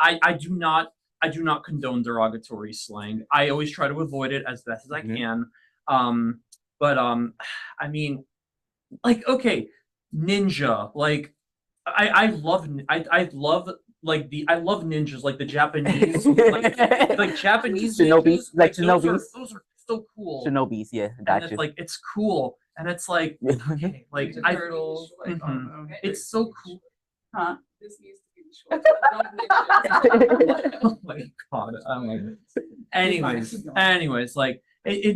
S2: I do not condone derogatory slang. I always try to avoid it as best as I can. But I mean, like, okay, ninja. Like, I love ninjas, like the Japanese, like Japanese
S3: Shinobis,
S2: ninjas.
S3: like
S2: those
S3: Shinobis.
S2: Those are so cool.
S3: Shinobis, yeah,
S2: And
S3: got
S2: it's
S3: you.
S2: like, it's cool, and it's like, okay, like
S1: turtles.
S2: it's so cool.
S1: Huh?
S4: This needs to be the short.
S2: Oh my god. Anyways, like,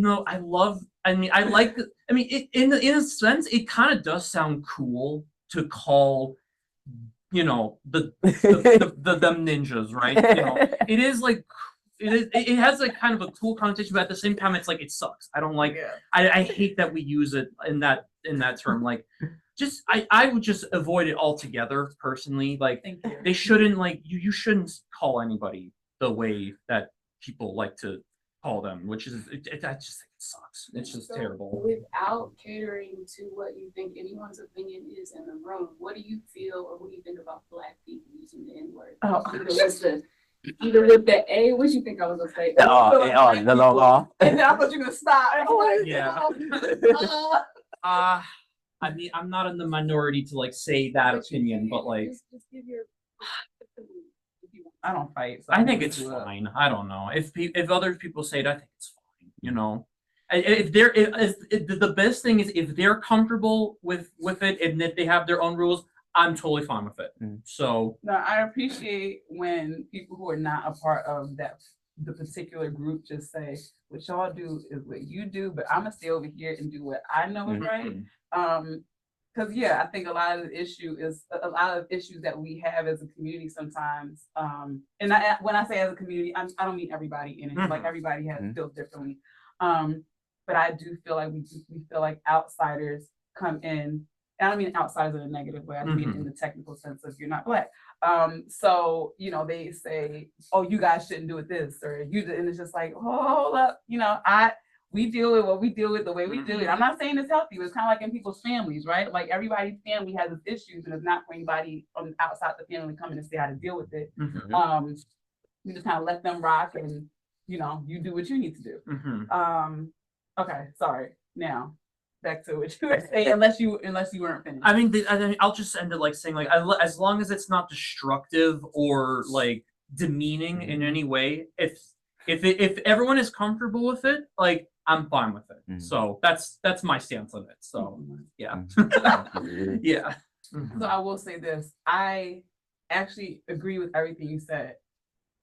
S2: no, I love. I mean, I like. I mean, in a sense, it kind of does sound cool to call, you know, them ninjas, right? You know, it is like, it has like kind of a cool connotation, but at the same time, it's like, it sucks. I don't like. I hate that we use it in that term. Like, just I would just avoid it altogether personally. Like, they shouldn't, like, you shouldn't call anybody the way that people like to call them, which is I just think it sucks. It's just
S4: So,
S2: terrible.
S4: Without catering to what you think anyone's opinion is in the room, what do you feel, or what do you think about Black people using the N-word? Either with the A, what you think I was gonna say?
S3: The long R.
S1: And then I thought you were gonna stop.
S2: Yeah. I mean, I'm not in the minority to like say that opinion, but like,
S4: just give your.
S1: I don't fight. So
S2: I think it's
S1: do it.
S2: fine. I don't know if other people say it, I think it's fine. You know, if the best thing is if they're comfortable with it and if they have their own rules, I'm totally fine with it. So
S1: No, I appreciate when people who are not a part of that the particular group just say, what y'all do is what you do, but I'm gonna stay over here and do what I know is right. Because yeah, I think a lot of the issue is a lot of issues that we have as a community sometimes. And when I say as a community, I don't mean everybody in it. Like everybody feels differently. But I do feel like we feel like outsiders come in. I don't mean outsiders in a negative way. I mean in the technical sense of you're not Black. So you know they say, oh, you guys shouldn't do it this or you, and it's just like, oh, hold up, you know, we deal with what we deal with the way we do it. I'm not saying it's healthy, but it's kind of like in people's families, right? Like everybody's family has its issues, and it's not for anybody from outside the family coming to say how to deal with it. You just kind of let them rock, and you know, you do what you need to do. Okay, sorry. Now back to what you were saying, unless you weren't finished.
S2: I mean, I'll just end it like saying like, as long as it's not destructive or like demeaning in any way, if everyone is comfortable with it, like I'm fine with it. So that's my stance on it. So yeah. Yeah.
S1: So I will say this. I actually agree with everything you said,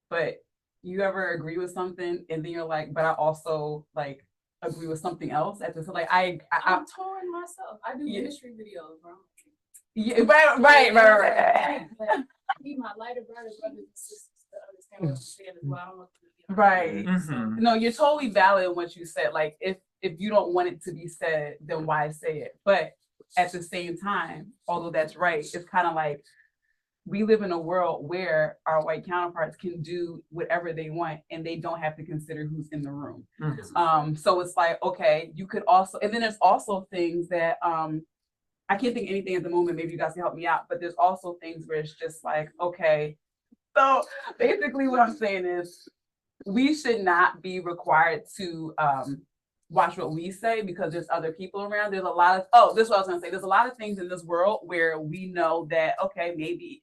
S1: but you ever agree with something and then you're like, but I also like agree with something else at this, like I'm
S4: torn myself. I do ministry videos, bro.
S1: Yeah, right.
S4: I need my lighter brothers and sisters to understand what I'm saying as well. I don't want them to be
S1: right. No, you're totally valid in what you said. Like if you don't want it to be said, then why say it? But at the same time, although that's right, it's kind of like we live in a world where our white counterparts can do whatever they want and they don't have to consider who's in the room. So it's like, okay, you could also, and then there's also things that I can't think of anything at the moment, maybe you guys can help me out, but there's also things where it's just like, okay, so basically what I'm saying is we should not be required to watch what we say because there's other people around. There's a lot of, this is what I was gonna say. There's a lot of things in this world where we know that, okay, maybe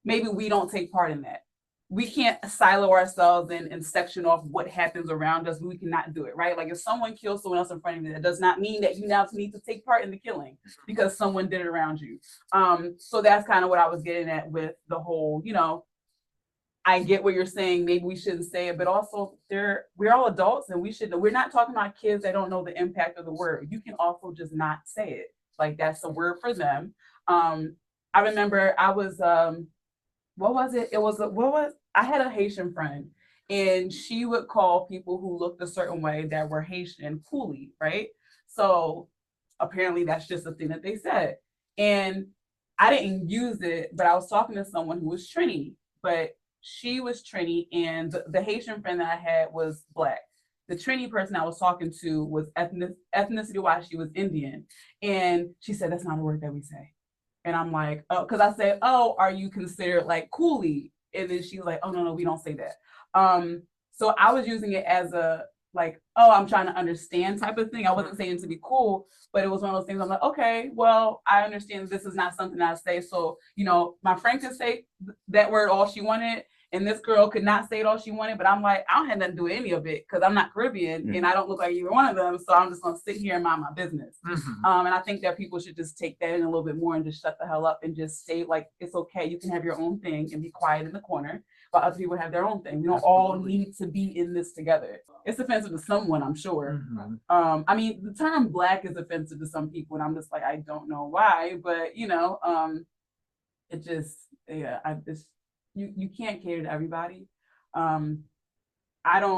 S1: we don't take part in that. We can't silo ourselves and section off what happens around us. We cannot do it, right? Like if someone kills someone else in front of you, that does not mean that you now need to take part in the killing because someone did it around you. So that's kind of what I was getting at with the whole, you know, I get what you're saying. Maybe we shouldn't say it, but also we're all adults and we're not talking about kids that don't know the impact of the word. You can also just not say it. Like that's a word for them. I remember I was, I had a Haitian friend and she would call people who looked a certain way that were Haitian coolie, right? So apparently that's just a thing that they said. And I didn't use it, but I was talking to someone who was Trini, but she was Trini and the Haitian friend that I had was Black. The Trini person I was talking to was ethnicity-wise, she was Indian. And she said, that's not a word that we say. And I'm like, oh, because I said, oh, are you considered like coolie? And then she was like, oh, no, we don't say that. So I was using it as a, like, oh, I'm trying to understand type of thing. I wasn't saying to be cool, but it was one of those things I'm like, okay, well, I understand this is not something I say. So, you know, my friend could say that word all she wanted, and this girl could not say it all she wanted, but I'm like, I don't have nothing to do with any of it because I'm not Caribbean and I don't look like either one of them. So I'm just going to sit here and mind my business. And I think that people should just take that in a little bit more and just shut the hell up and just say, like, it's okay. You can have your own thing and be quiet in the corner while other people have their own thing. We don't all need to be in this together. It's offensive to someone, I'm sure. I mean, the term Black is offensive to some people, and I'm just like, I don't know why, but you know, it just, yeah, you can't cater to everybody. I'm kind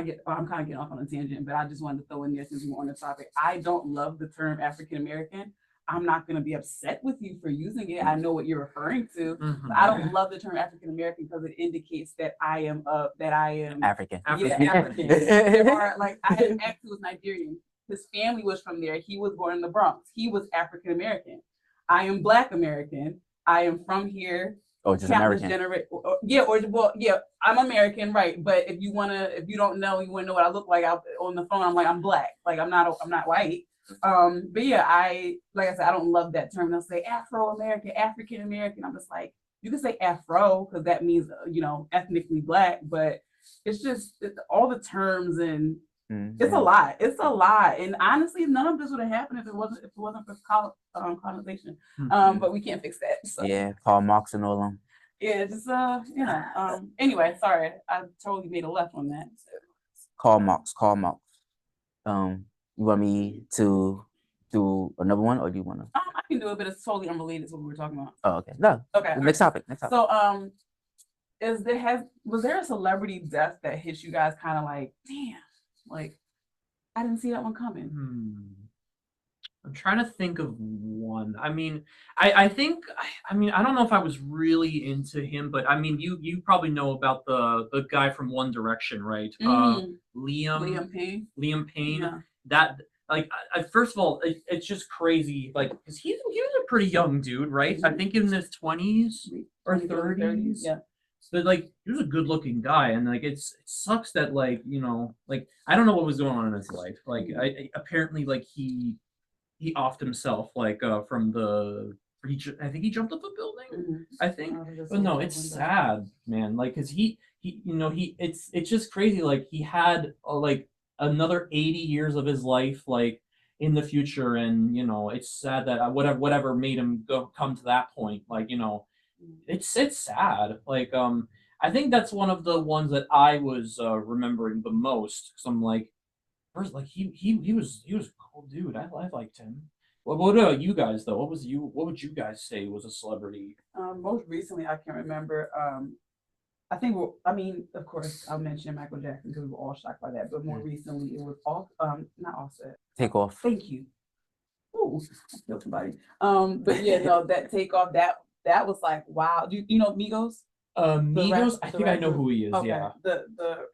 S1: of getting off on a tangent, but I just wanted to throw in there since we were on the topic. I don't love the term African American. I'm not going to be upset with you for using it. I know what you're referring to. I don't love the term African American because it indicates that I am
S3: African.
S1: Yeah, African. There are, like, I had an ex who was Nigerian. His family was from there. He was born in the Bronx. He was African American. I am Black American. I am from here.
S3: Oh, just American.
S1: I'm American, right? But if you don't know, you want to know what I look like out on the phone, I'm like, I'm Black. Like I'm not white. But yeah, like I said, I don't love that term. They'll say Afro-American, African American. I'm just like, you can say Afro because that means you know, ethnically Black, but it's just all the terms and it's a lot. It's a lot. And honestly, none of this would have happened if it wasn't for colonization. But we can't fix that. So.
S3: Yeah, Karl Marx and all them.
S1: Yeah, just anyway, sorry, I totally made a left on that.
S3: Karl Marx. You want me to do another one, or do you want to?
S1: I can do it, but it's totally unrelated to what we were talking about.
S3: Oh, okay. No.
S1: Okay.
S3: Next topic.
S1: So, was there a celebrity death that hit you guys kind of like, damn, like I didn't see that one coming?
S2: I'm trying to think of one. I mean, I think I mean I don't know if I was really into him, but I mean you probably know about the guy from One Direction, right?
S1: Liam Payne.
S2: Liam Payne.
S1: Yeah.
S2: That like first of all, it's just crazy. Like, because he was a pretty young dude, right? I think in his 20s or 30s.
S1: Yeah.
S2: But like, he was a good looking guy, and like it sucks that like like I don't know what was going on in his life. Like apparently like he offed himself like from the I think he jumped off a building. I think, but no, it's sad, man. Like, cause he it's just crazy. Like he had like another 80 years of his life like in the future, and it's sad that whatever made him come to that point. Like it's sad. Like I think that's one of the ones that I was remembering the most. Cause I'm like, first, like he was a cool dude. I liked him. What about you guys though? What would you guys say was a celebrity?
S1: Most recently, I can remember. I mean, of course, I'll mention Michael Jackson because we were all shocked by that. But more recently, it was not Offset.
S3: Takeoff.
S1: Thank you. Ooh, I feel somebody. But yeah, no, that Takeoff. That was like, wow. Do you know Migos?
S2: Migos. I think I know who he is.
S1: Okay.
S2: Yeah.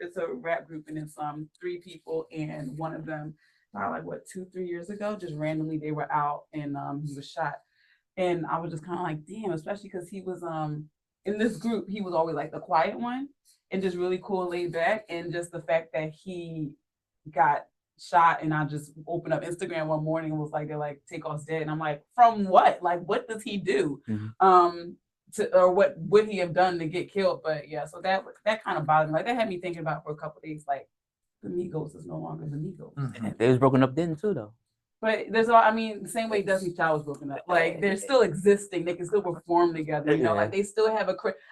S1: It's a rap group, and it's 3 people, and one of them like 2-3 years ago, just randomly they were out, and he was shot, and I was just kind of like, damn, especially because he was in this group, he was always like the quiet one, and just really cool, laid back, and just the fact that he got shot, and I just opened up Instagram one morning and was like, they're like, Takeoff's dead, and I'm like, from what? Like, what does he do? Or what would he have done to get killed? But yeah, so that kind of bothered me. Like, that had me thinking about for a couple of days, like, the Migos is no longer the Migos.
S3: They was broken up then too, though.
S1: But the same way Destiny's Child was broken up. Like, they're still existing. They can still perform together. Like they still have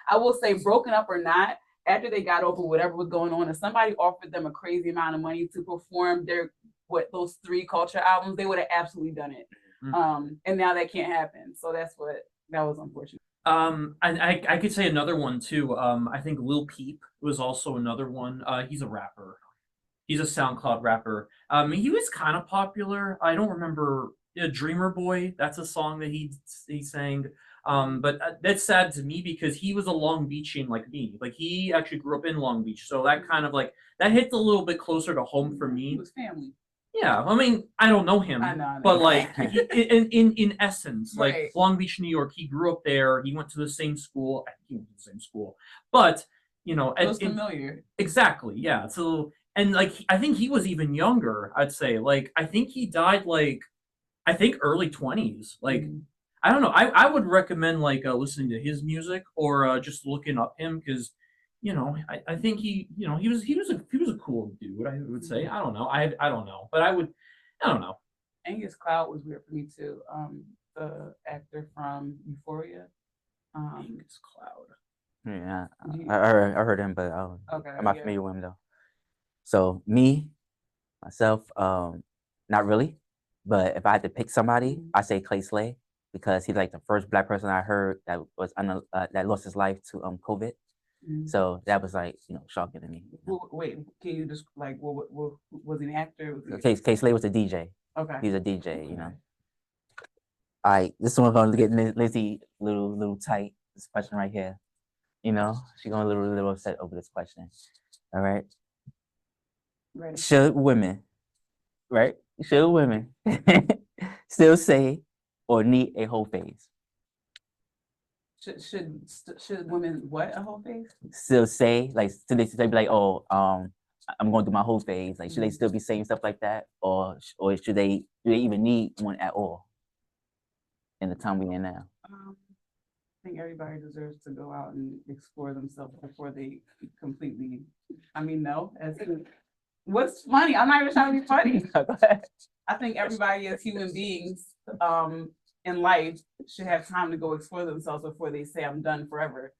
S1: I will say, broken up or not, after they got over whatever was going on, if somebody offered them a crazy amount of money to perform those 3 Culture albums, they would have absolutely done it. And now that can't happen. So that was unfortunate.
S2: I could say another one too. I think Lil Peep was also another one. He's a rapper. He's a SoundCloud rapper. He was kind of popular. I don't remember. Dreamer Boy. That's a song that he sang. But that's sad to me because he was a Long Beachian like me. Like, he actually grew up in Long Beach, so that kind of like that hits a little bit closer to home for me.
S1: It was family.
S2: Yeah, I mean, I don't know him,
S1: I know.
S2: But like in essence, like
S1: Right.
S2: Long Beach, New York, he grew up there. He went to the same school. I think he went to the same school, but
S1: it was familiar.
S2: Exactly, yeah. So, and like I think he was even younger. I'd say like I think he died like I think early 20s. Like I don't know. I would recommend like listening to his music or just looking up him because. I think he was a cool dude. I would say. I don't know. I don't know, but I don't know.
S1: Angus Cloud was weird for me too. The actor from Euphoria.
S2: Angus Cloud.
S3: Yeah, I heard him, but I'm not familiar with him though. So myself, not really. But if I had to pick somebody, I say Clay Slay because he's like the first Black person I heard that was that lost his life to COVID. So that was like shocking to me.
S1: Wait, can you just like what was he an actor?
S3: K Slay was a DJ.
S1: Okay,
S3: he's a DJ. All right, this one gonna get Lizzie little tight. This question right here. She's gonna a little upset over this question. All right.
S1: Ready.
S3: Should women still say or need a whole face?
S1: Should women what a whole face?
S3: Still say like should they be like, oh, I'm going to do my whole phase? Like, should they still be saying stuff like that, or do they even need one at all in the time we're in now?
S1: I think everybody deserves to go out and explore themselves before they completely. I mean, no. What's funny? I'm not even trying to be funny. I think everybody as human beings in life should have time to go explore themselves before they say I'm done forever.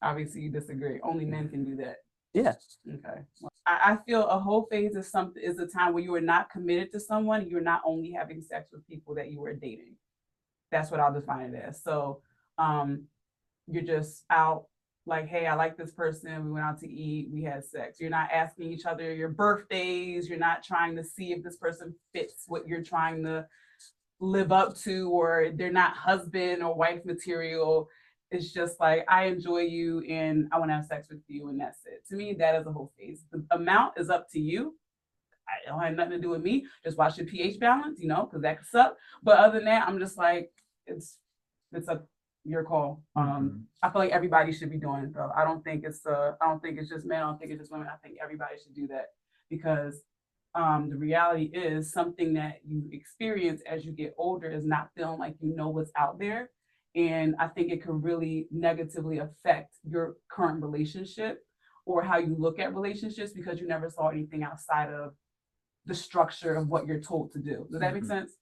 S1: Obviously, you disagree. Only men can do that.
S3: Yeah.
S1: Okay. Well, I feel a whole phase is a time where you are not committed to someone. You're not only having sex with people that you are dating. That's what I'll define it as. So, you're just out like, hey, I like this person. We went out to eat. We had sex. You're not asking each other your birthdays. You're not trying to see if this person fits what you're trying to live up to, or they're not husband or wife material. It's just like, I enjoy you and I want to have sex with you, and that's it. To me, that is a whole phase. The amount is up to you. I don't have nothing to do with me. Just watch your pH balance, because that could suck. But other than that, I'm just like, it's your call. I feel like everybody should be doing it though. I don't think it's just men. I don't think it's just women. I think everybody should do that, because the reality is something that you experience as you get older is not feeling like you know what's out there. And I think it can really negatively affect your current relationship or how you look at relationships, because you never saw anything outside of the structure of what you're told to do. Does that make sense?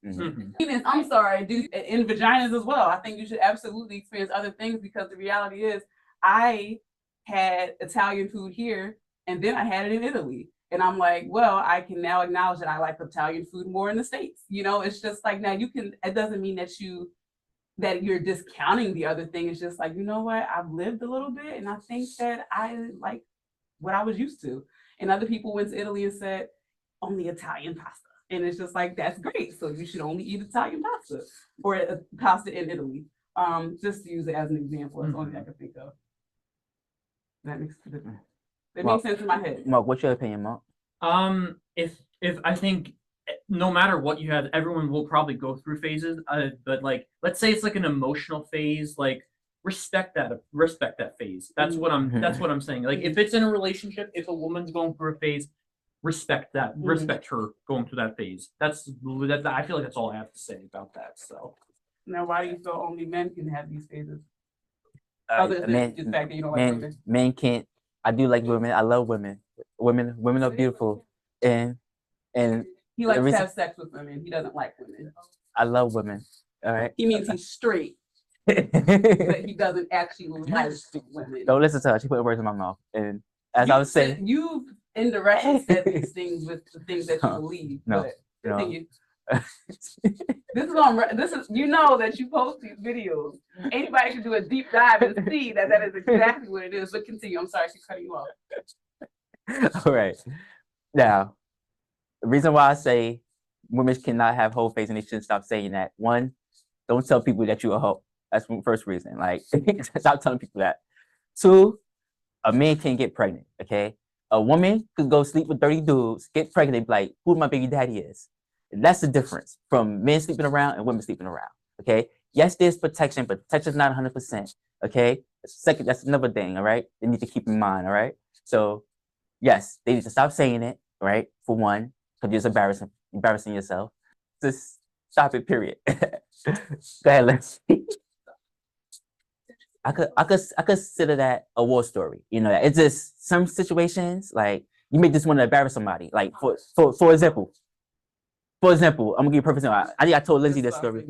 S1: Penis, I'm sorry, in vaginas as well. I think you should absolutely experience other things, because the reality is I had Italian food here and then I had it in Italy. And I'm like, well, I can now acknowledge that I like Italian food more in the States. It's just like, now it doesn't mean that you're discounting the other thing. It's just like, you know what? I've lived a little bit and I think that I like what I was used to. And other people went to Italy and said, only Italian pasta. And it's just like, that's great. So you should only eat Italian pasta or pasta in Italy. Just to use it as an example. That's the only thing I can think of. That makes sense in my head.
S3: Mark, what's your opinion, Mark?
S2: If I think no matter what you had, everyone will probably go through phases. But like, let's say it's like an emotional phase, like respect that phase. That's what I'm saying. Like, if it's in a relationship, if a woman's going through a phase, respect that. Respect her going through that phase. That's I feel like that's all I have to say about that. So
S1: now, why do you feel only men can have these phases? Other than the fact that you don't like women.
S3: Men can't. I do like women. I love women. Women are beautiful, and
S1: he likes to have sex with women. He doesn't like women.
S3: I love women. All right.
S1: He means he's straight, but he doesn't actually like women.
S3: Don't listen to her. She put words in my mouth. And as I was saying,
S1: you've indirectly said these things with the things that you believe.
S3: No,
S1: but continue. This is that you post these videos. Anybody can do a deep dive and see that is exactly what it is. But continue. I'm sorry, I keep cutting you off.
S3: All right. Now, the reason why I say women cannot have whole face and they should stop saying that. One, don't tell people that you're a hoe. That's the first reason. Like, stop telling people that. Two, a man can't get pregnant. Okay, a woman could go sleep with 30 dudes, get pregnant, and be like, who my baby daddy is. And that's the difference from men sleeping around and women sleeping around. Okay, yes, there's protection, but protection's not 100%. Okay, second, that's another thing. All right, they need to keep in mind. All right, so yes, they need to stop saying it. Right, for one, because you're just embarrassing yourself. Just stop it. Period. Go ahead, let's see. I could consider that a war story. It's just some situations like you may just want to embarrass somebody. Like for example, I'm gonna give you a perfect example. I think I told Lindsay this story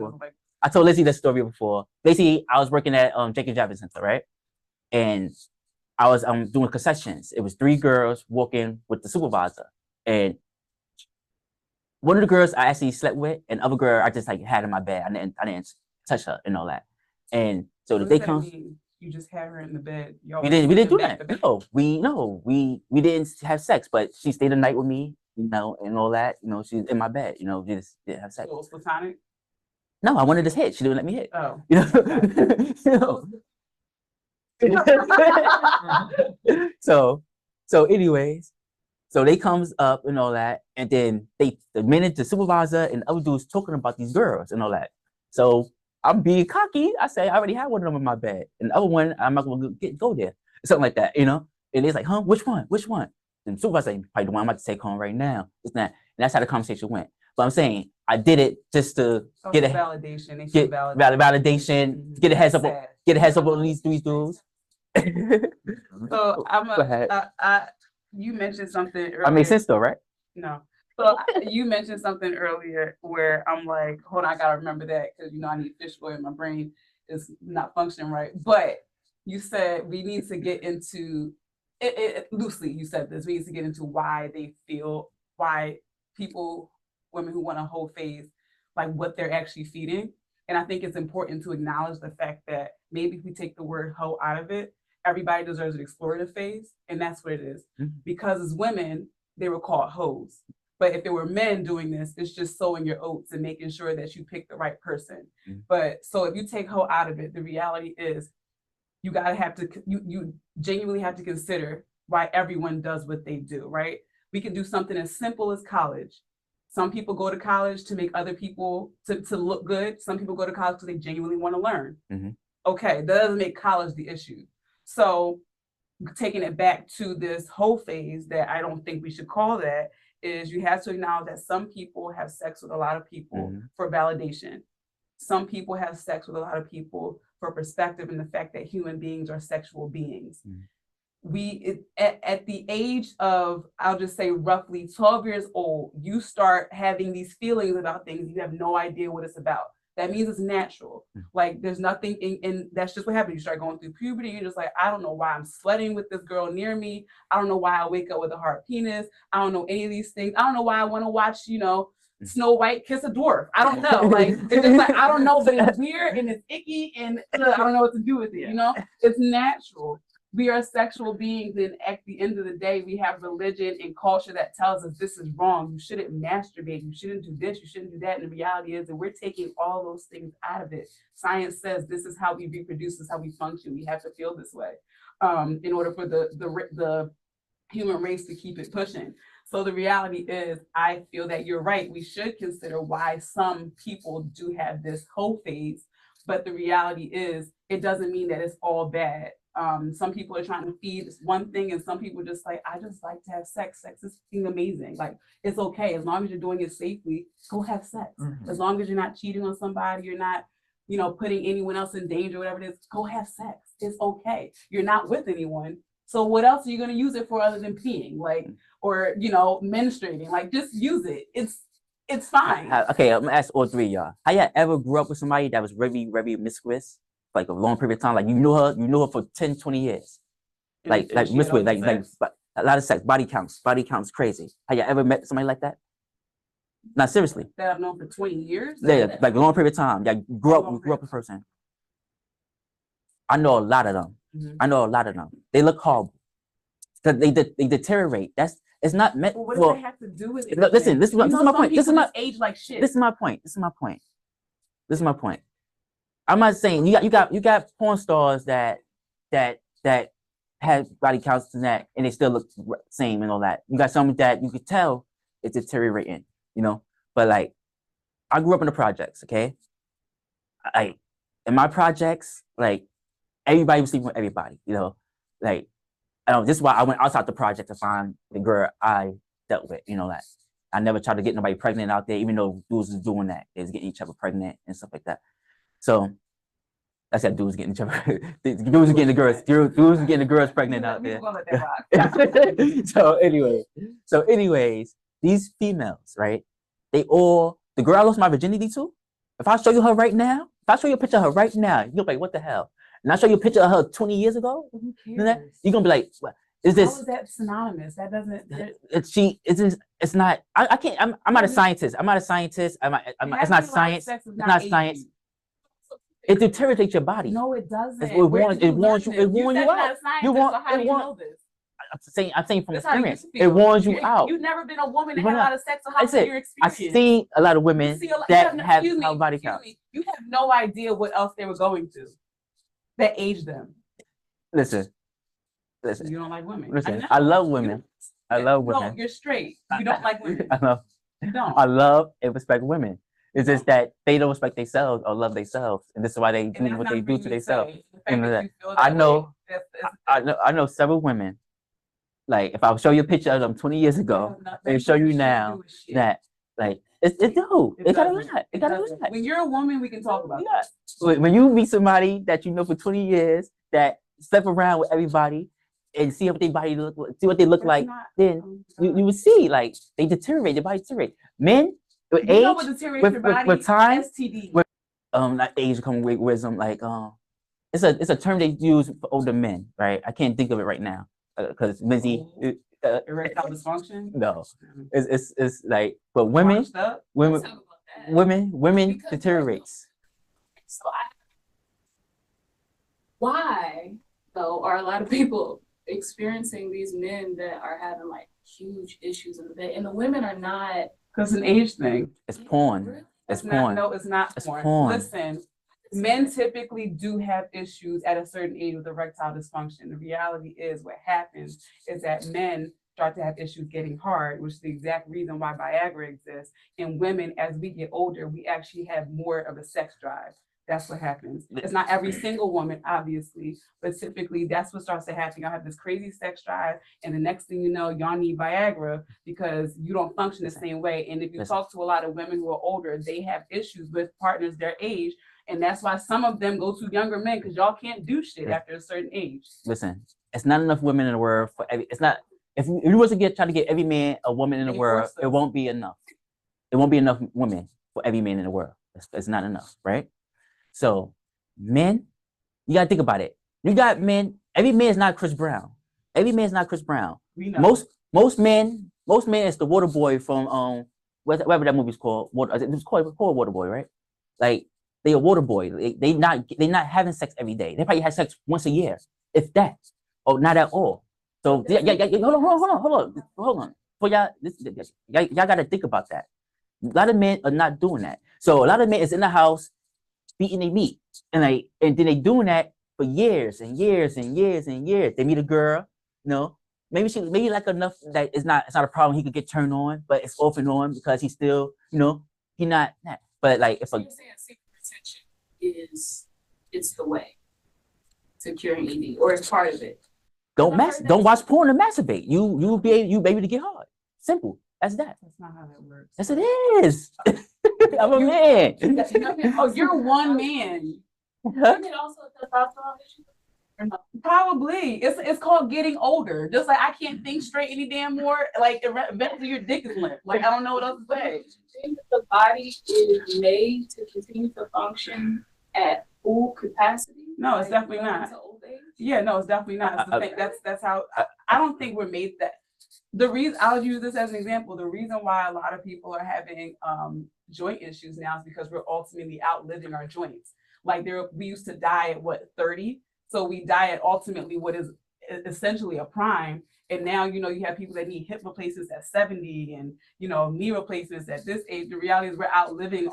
S3: before. Basically, I was working at Jacob Javits Center, right? And I was doing concessions. It was 3 girls walking with the supervisor, and one of the girls I actually slept with, and the other girl I just like had in my bed. I didn't touch her and all that. And so did they come?
S1: You just had her in the bed.
S3: We didn't do that. No, we didn't have sex, but she stayed the night with me, and all that. She's in my bed. We just didn't have sex.
S1: So it was platonic?
S3: No, I wanted to hit. She didn't let me hit.
S1: Oh.
S3: So anyways, so they comes up and all that, and then the supervisor and the other dudes talking about these girls and all that. So I'm being cocky. I say I already had one of them in my bed, and the other one I'm not gonna go there, something like that, And it's like, huh? Which one? And the supervisor like, probably the one I'm about to take home right now. It's not, and that's how the conversation went. But I'm saying I did it just to get a
S1: validation,
S3: get validation, get a heads up on these 3 dudes.
S1: So you mentioned something earlier.
S3: I made sense though, right?
S1: No. So you mentioned something earlier where I'm like, hold on, I gotta remember that because I need fish oil in my brain is not functioning right. But you said we need to get into it loosely. You said this. We need to get into why people, women who want a whole phase, like what they're actually feeding. And I think it's important to acknowledge the fact that maybe if we take the word hoe out of it, everybody deserves an explorative phase, and that's what it is. Because as women, they were called hoes. But if there were men doing this, it's just sowing your oats and making sure that you pick the right person. But so if you take hoe out of it, the reality is you genuinely have to consider why everyone does what they do, right? We can do something as simple as college. Some people go to college to make other people to look good. Some people go to college because they genuinely want to learn. Okay, that doesn't make college the issue. So taking it back to this whole phase that I don't think we should call that, is you have to acknowledge that some people have sex with a lot of people for validation. Some people have sex with a lot of people for perspective and the fact that human beings are sexual beings. At the age of, I'll just say roughly 12 years old, you start having these feelings about things. You have no idea what it's about. That means it's natural. Like there's nothing in that's just what happens. You start going through puberty. You're just like, I don't know why I'm sweating with this girl near me. I don't know why I wake up with a hard penis. I don't know any of these things. I don't know why I want to watch, Snow White kiss a dwarf. I don't know. Like it's just like, I don't know, but it's weird and it's icky and I don't know what to do with it. It's natural. We are sexual beings, and at the end of the day, we have religion and culture that tells us this is wrong. You shouldn't masturbate. You shouldn't do this. You shouldn't do that. And the reality is that we're taking all those things out of it. Science says this is how we reproduce, this is how we function. We have to feel this way in order for the human race to keep it pushing. So the reality is, I feel that you're right. We should consider why some people do have this whole phase, but the reality is, it doesn't mean that it's all bad. Some people are trying to feed this one thing, and some people just like, I just like to have sex. Sex is fucking amazing. Like, it's okay. As long as you're doing it safely, go have sex. As long as you're not cheating on somebody, you're not, putting anyone else in danger, whatever it is, go have sex. It's okay. You're not with anyone. So what else are you going to use it for other than peeing? Like, or, menstruating? Like, just use it. It's fine.
S3: Okay, I'm gonna ask all three of y'all. Have y'all ever grew up with somebody that was very, very promiscuous? Like a long period of time, like you know her for 10, 20 years. Like promiscuous, like a lot of sex, body counts crazy. Have you ever met somebody like that? Not seriously.
S1: That I've known for 20 years?
S3: Yeah, like a long period of time. Yeah, you grew up with a person. I know a lot of them. They look horrible. Because they deteriorate. It's not meant.
S1: Well, what does that have to do with it?
S3: Listen, this is my point. This is my
S1: age like shit.
S3: This is my point. I'm not saying you got porn stars that have body counts and that, and they still look same and all that. You got some that you could tell it's deteriorating, But like, I grew up in the projects, okay? In my projects, like everybody was sleeping with everybody, Like, this is why I went outside the project to find the girl I dealt with, That I never tried to get nobody pregnant out there, even though dudes was doing that. They was getting each other pregnant and stuff like that. So I said dudes getting each other. Dudes was getting the girls pregnant out there. So anyways, these females, right? The girl I lost my virginity to, if I show you her right now, if I show you a picture of her right now, you'll be like, what the hell? And I show you a picture of her 20 years ago,
S1: who cares?
S3: You're gonna be like, what is this?
S1: How is that synonymous? That doesn't.
S3: It's not. I can't. I'm not a scientist. It's not science. It's not science. It deteriorates your body.
S1: No, it doesn't.
S3: It warns you out. I'm saying from experience. It warns you out.
S1: You've never been a woman that had a lot of sex, so how can your experience?
S3: I've seen a lot of women that have body count.
S1: You have no idea what else they were going through that aged them.
S3: Listen.
S1: You don't like women.
S3: Listen, I love women.
S1: No, you're straight. You don't like women. You don't.
S3: I love and respect women. It's just that they don't respect themselves or love themselves, and this is why they do what they do to themselves. I know several women. Like if I show you a picture of them 20 years ago, and show you now that like it do. It got a lot. It got a lot.
S1: When you're a woman, we can talk about
S3: that. When you meet somebody that you know for 20 years that slept around with everybody and see what their body they look like, then you would see like they deteriorate. Their body deteriorate. Men. With age, with time, STD. With age come with wisdom, like it's a term they use for older men, right? I can't think of it right now because Lindsay.
S1: Erectile dysfunction.
S3: No, it's like, but women
S4: Let's talk about that.
S3: women
S4: Because,
S3: deteriorates.
S4: So why though are a lot of people experiencing these men that are having like huge issues in the bed, and the women are not?
S1: Because it's an age thing.
S3: It's porn.
S4: Really?
S3: It's
S1: Not,
S3: porn.
S1: no, it's not
S3: It's
S1: porn.
S3: porn.
S1: Listen, men typically do have issues at a certain age with erectile dysfunction. The reality is what happens is that men start to have issues getting hard, which is the exact reason why Viagra exists. And women, as we get older, we actually have more of a sex drive. That's what happens. It's not every single woman, obviously, but typically that's what starts to happen. Y'all have this crazy sex drive, and the next thing you know, y'all need Viagra because you don't function the same way. And if you talk to a lot of women who are older, they have issues with partners their age. And that's why some of them go to younger men, because y'all can't do shit after a certain age.
S3: Listen, it's not enough women in the world for every. It's not. If you was to try to get every man a woman in the world, it won't be enough. It won't be enough women for every man in the world. It's not enough, right? So, men, you gotta think about it. You got men. Every man is not Chris Brown. Every man is not Chris Brown.
S1: We know.
S3: Most men is the water boy from whatever that movie's called. It's called Water Boy, right? Like they a water boy. They not having sex every day. They probably have sex once a year, if that, or not at all. So yeah, hold on. For y'all, y'all gotta think about that. A lot of men are not doing that. So a lot of men is in the house beating their meat, and then they doing that for years and years and years and years. They meet a girl, maybe like enough that it's not a problem. He could get turned on, but it's off and on because he's still, he not. But like if
S4: you're saying secret retention it's the way to curing ED, or it's part of it.
S3: Don't watch porn and masturbate. You be able to get hard. Simple. That's that.
S1: That's not how that works.
S3: Yes, it is. I'm a man.
S1: Oh, you're one man.
S4: Women also testosterone issues? Or no?
S1: Probably. It's called getting older. Just like I can't think straight any damn more. Like eventually your dick is limp. Like I don't know what else to say.
S4: Do you think that the body is made to continue to function at full capacity?
S1: No, it's definitely not.
S4: Into old age?
S1: Yeah, no, it's definitely not. It's the thing. That's how I don't think we're made that. The reason I'll use this as an example, the reason why a lot of people are having joint issues now is because we're ultimately outliving our joints. Like we used to die at 30. So we die at ultimately what is essentially a prime. And now, you have people that need hip replacements at 70 and, knee replacements at this age. The reality is we're outliving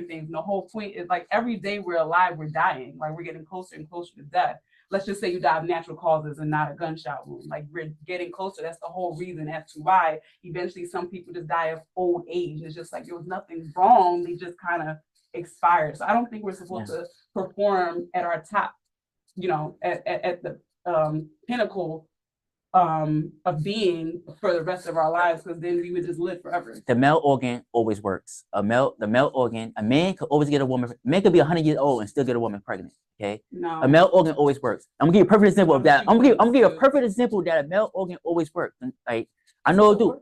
S1: things. And the whole point is like every day we're alive, we're dying. Like we're getting closer and closer to death. Let's just say you die of natural causes and not a gunshot wound. Like we're getting closer. That's the whole reason as to why eventually some people just die of old age. It's just like there was nothing wrong. They just kind of expired. So I don't think we're supposed to perform at our top, at the pinnacle of being for the rest of our lives, because then we would just live forever.
S3: The male organ always works. The male organ, a man could always get a woman. A man could be 100 years old and still get a woman pregnant. Okay.
S1: No.
S3: A male organ always works. I'm gonna give you a perfect example of that. I'm gonna give you a perfect example that a male organ always works. Like I know it do.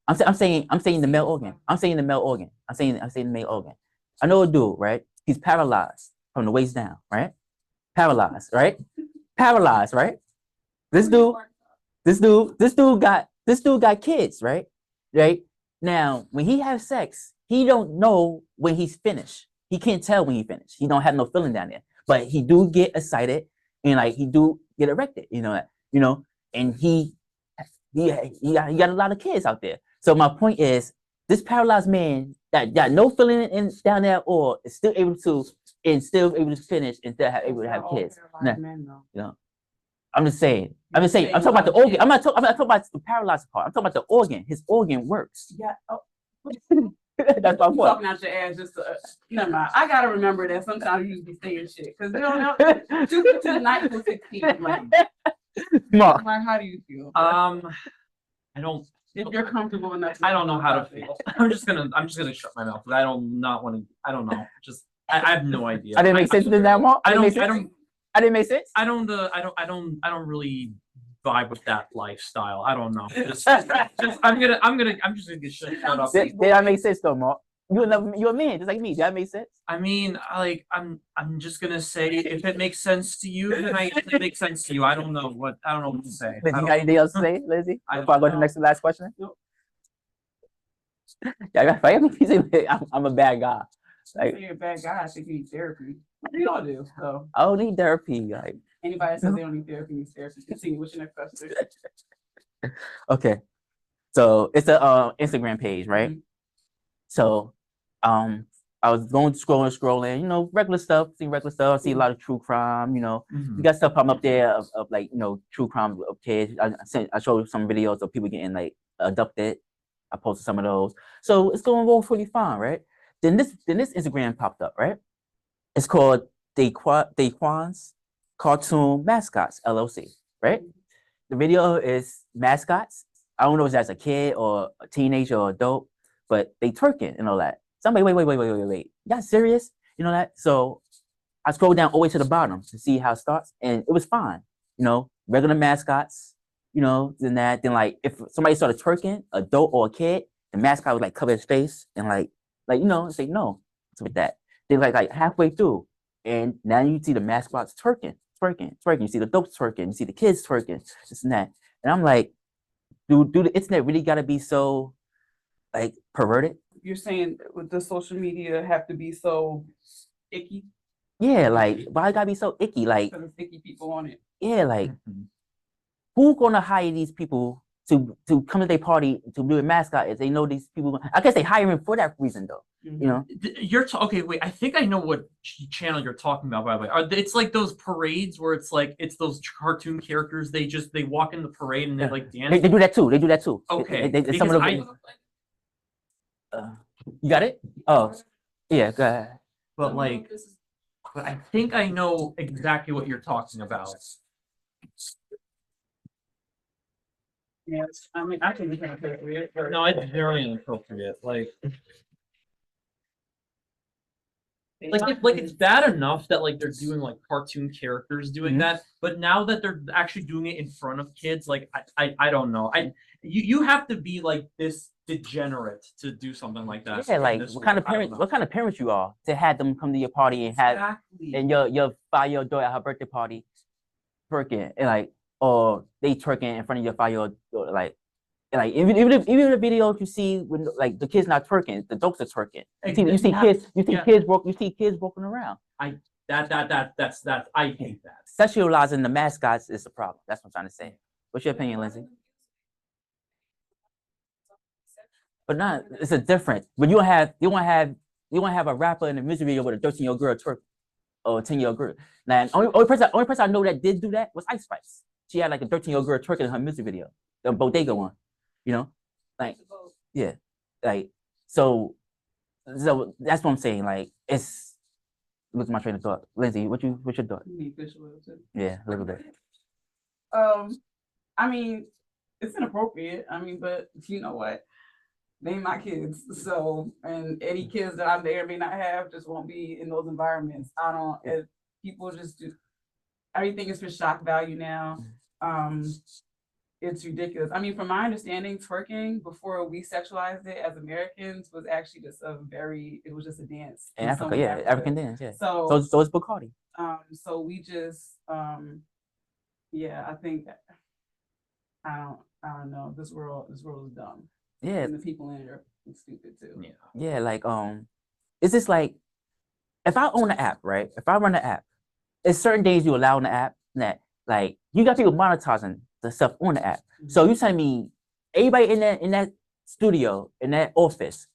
S3: I'm saying the male organ. I'm saying the male organ. I'm saying the male organ. I know a dude, right? He's paralyzed from the waist down, right? Paralyzed, right? Paralyzed, right? This dude got kids, right? Right? Now, when he has sex, he don't know when he's finished. He can't tell when he finished. He don't have no feeling down there. But he do get excited and like he do get erected, and he got a lot of kids out there. So my point is, this paralyzed man that got no feeling down there or is still able to finish and still able to have kids. Now, I'm just saying. I'm talking about the organ. I'm not talking about the paralyzed part. I'm talking about the organ. His organ works.
S1: Yeah. Oh.
S3: That's my point.
S1: Talking out your ass just to, never mind. I gotta remember that sometimes you be saying shit because they don't know. 2 to 9 to 16. Like,
S3: Mark.
S1: Like, how do you feel?
S2: I don't.
S1: If you're comfortable enough.
S2: I don't know how to feel. I'm just gonna shut my mouth. I don't know. I have no idea.
S3: I didn't make sense in that, Mark. I didn't make sense.
S2: I don't really vibe with that lifestyle. I don't know. I'm just gonna shut up.
S3: Did I make sense though, Mark? You're a man, just like me. Does that make sense?
S2: I mean, I'm just gonna say if it makes sense to you, then it makes sense to you. I don't know what to say.
S3: Lizzie, you got anything else to say, Lizzie? Before I go to the next last question?
S1: Nope.
S3: Yeah, I'm a bad guy. Like,
S1: You're a bad guy. I think you need therapy. We all do. So
S3: I don't need therapy. Like,
S1: anybody that says they don't need therapy needs therapy. Continue. What's your next question?
S3: okay. So it's a Instagram page, right?
S1: Mhm.
S3: So I was going scrolling, you know, regular stuff, see regular stuff, see a lot of true crime, you know. You got stuff come up there of like, you know, true crime of kids. I showed some videos of people getting like abducted. I posted some of those. So it's going to go pretty fine, right? Then this Instagram popped up, right? It's called Daquan's Cartoon Mascots LLC, right? The video is mascots. I don't know if that's a kid or a teenager or adult, but they twerking and all that. So I'm like, wait. Y'all serious? You know that? So I scrolled down all the way to the bottom to see how it starts, and it was fine. You know, regular mascots, you know, then like if somebody started twerking, adult or a kid, the mascot would like cover his face and like you know, say no. So with that, they like halfway through, and now you see the mascots twerking. You see the adults twerking, you see the kids twerking, this and that. And I'm like, do the internet really gotta be so like perverted?
S1: You're saying with the social media have to be so icky?
S3: Yeah, like why it gotta be so icky? Like,
S1: Because it's icky people on it.
S3: yeah, like who gonna hire these people to come to their party to do a mascot if they know these people? I guess they hire him for that reason though. You know?
S2: Okay, wait. I think I know what channel you're talking about. By the way, it's like those parades where it's like it's those cartoon characters. They walk in the parade and they like dance.
S3: They do that too.
S2: Okay,
S3: Some of
S2: because
S3: you got it? Oh, yeah. Go ahead.
S2: but I think I know exactly what you're talking about.
S1: Yes, I mean, I think it's inappropriate.
S2: No, it's very inappropriate. Like it's bad enough that like they're doing like cartoon characters doing that, but now that they're actually doing it in front of kids, like I don't know. You have to be like this degenerate to do something like that.
S3: Yeah, like what kind of parents you are to have them come to your party and have and your 5-year-old daughter at her birthday party twerking and like, or they twerking in front of your 5-year-old daughter, like even the videos you see when like the kids not twerking, the adults are twerking. You see kids walking around.
S2: I hate that.
S3: Sexualizing the mascots is the problem. That's what I'm trying to say. What's your opinion, Lindsay? But not, it's a difference. But you won't have a rapper in a music video with a 13-year-old girl twerk or a 10-year-old girl. Now, only person I know that did do that was Ice Spice. She had like a 13-year-old girl twerking in her music video, the Bodega one. You know, like, yeah, like, so that's what I'm saying. Like, it's, look at my train of thought. Lindsay, what's your thought?
S1: You need fish oil too.
S3: Yeah, a little bit.
S1: I mean, it's inappropriate. I mean, but you know what? They ain't my kids. So, and any kids that I may or may not have just won't be in those environments. If people just do, everything is for shock value now. It's ridiculous. I mean, from my understanding, twerking before we sexualized it as Americans was actually just it was just a dance.
S3: In Africa, yeah, African dance, yeah.
S1: So
S3: it's Bacardi.
S1: So we just, yeah, I think that, I don't know. This world is dumb.
S3: Yeah.
S1: And the people in it are stupid too.
S3: Yeah, like, it's just like, if I own an app, right? If I run an app, it's certain days you allow in the app that, like, you got people monetizing the stuff on the app. So you telling me everybody in that studio, in that office,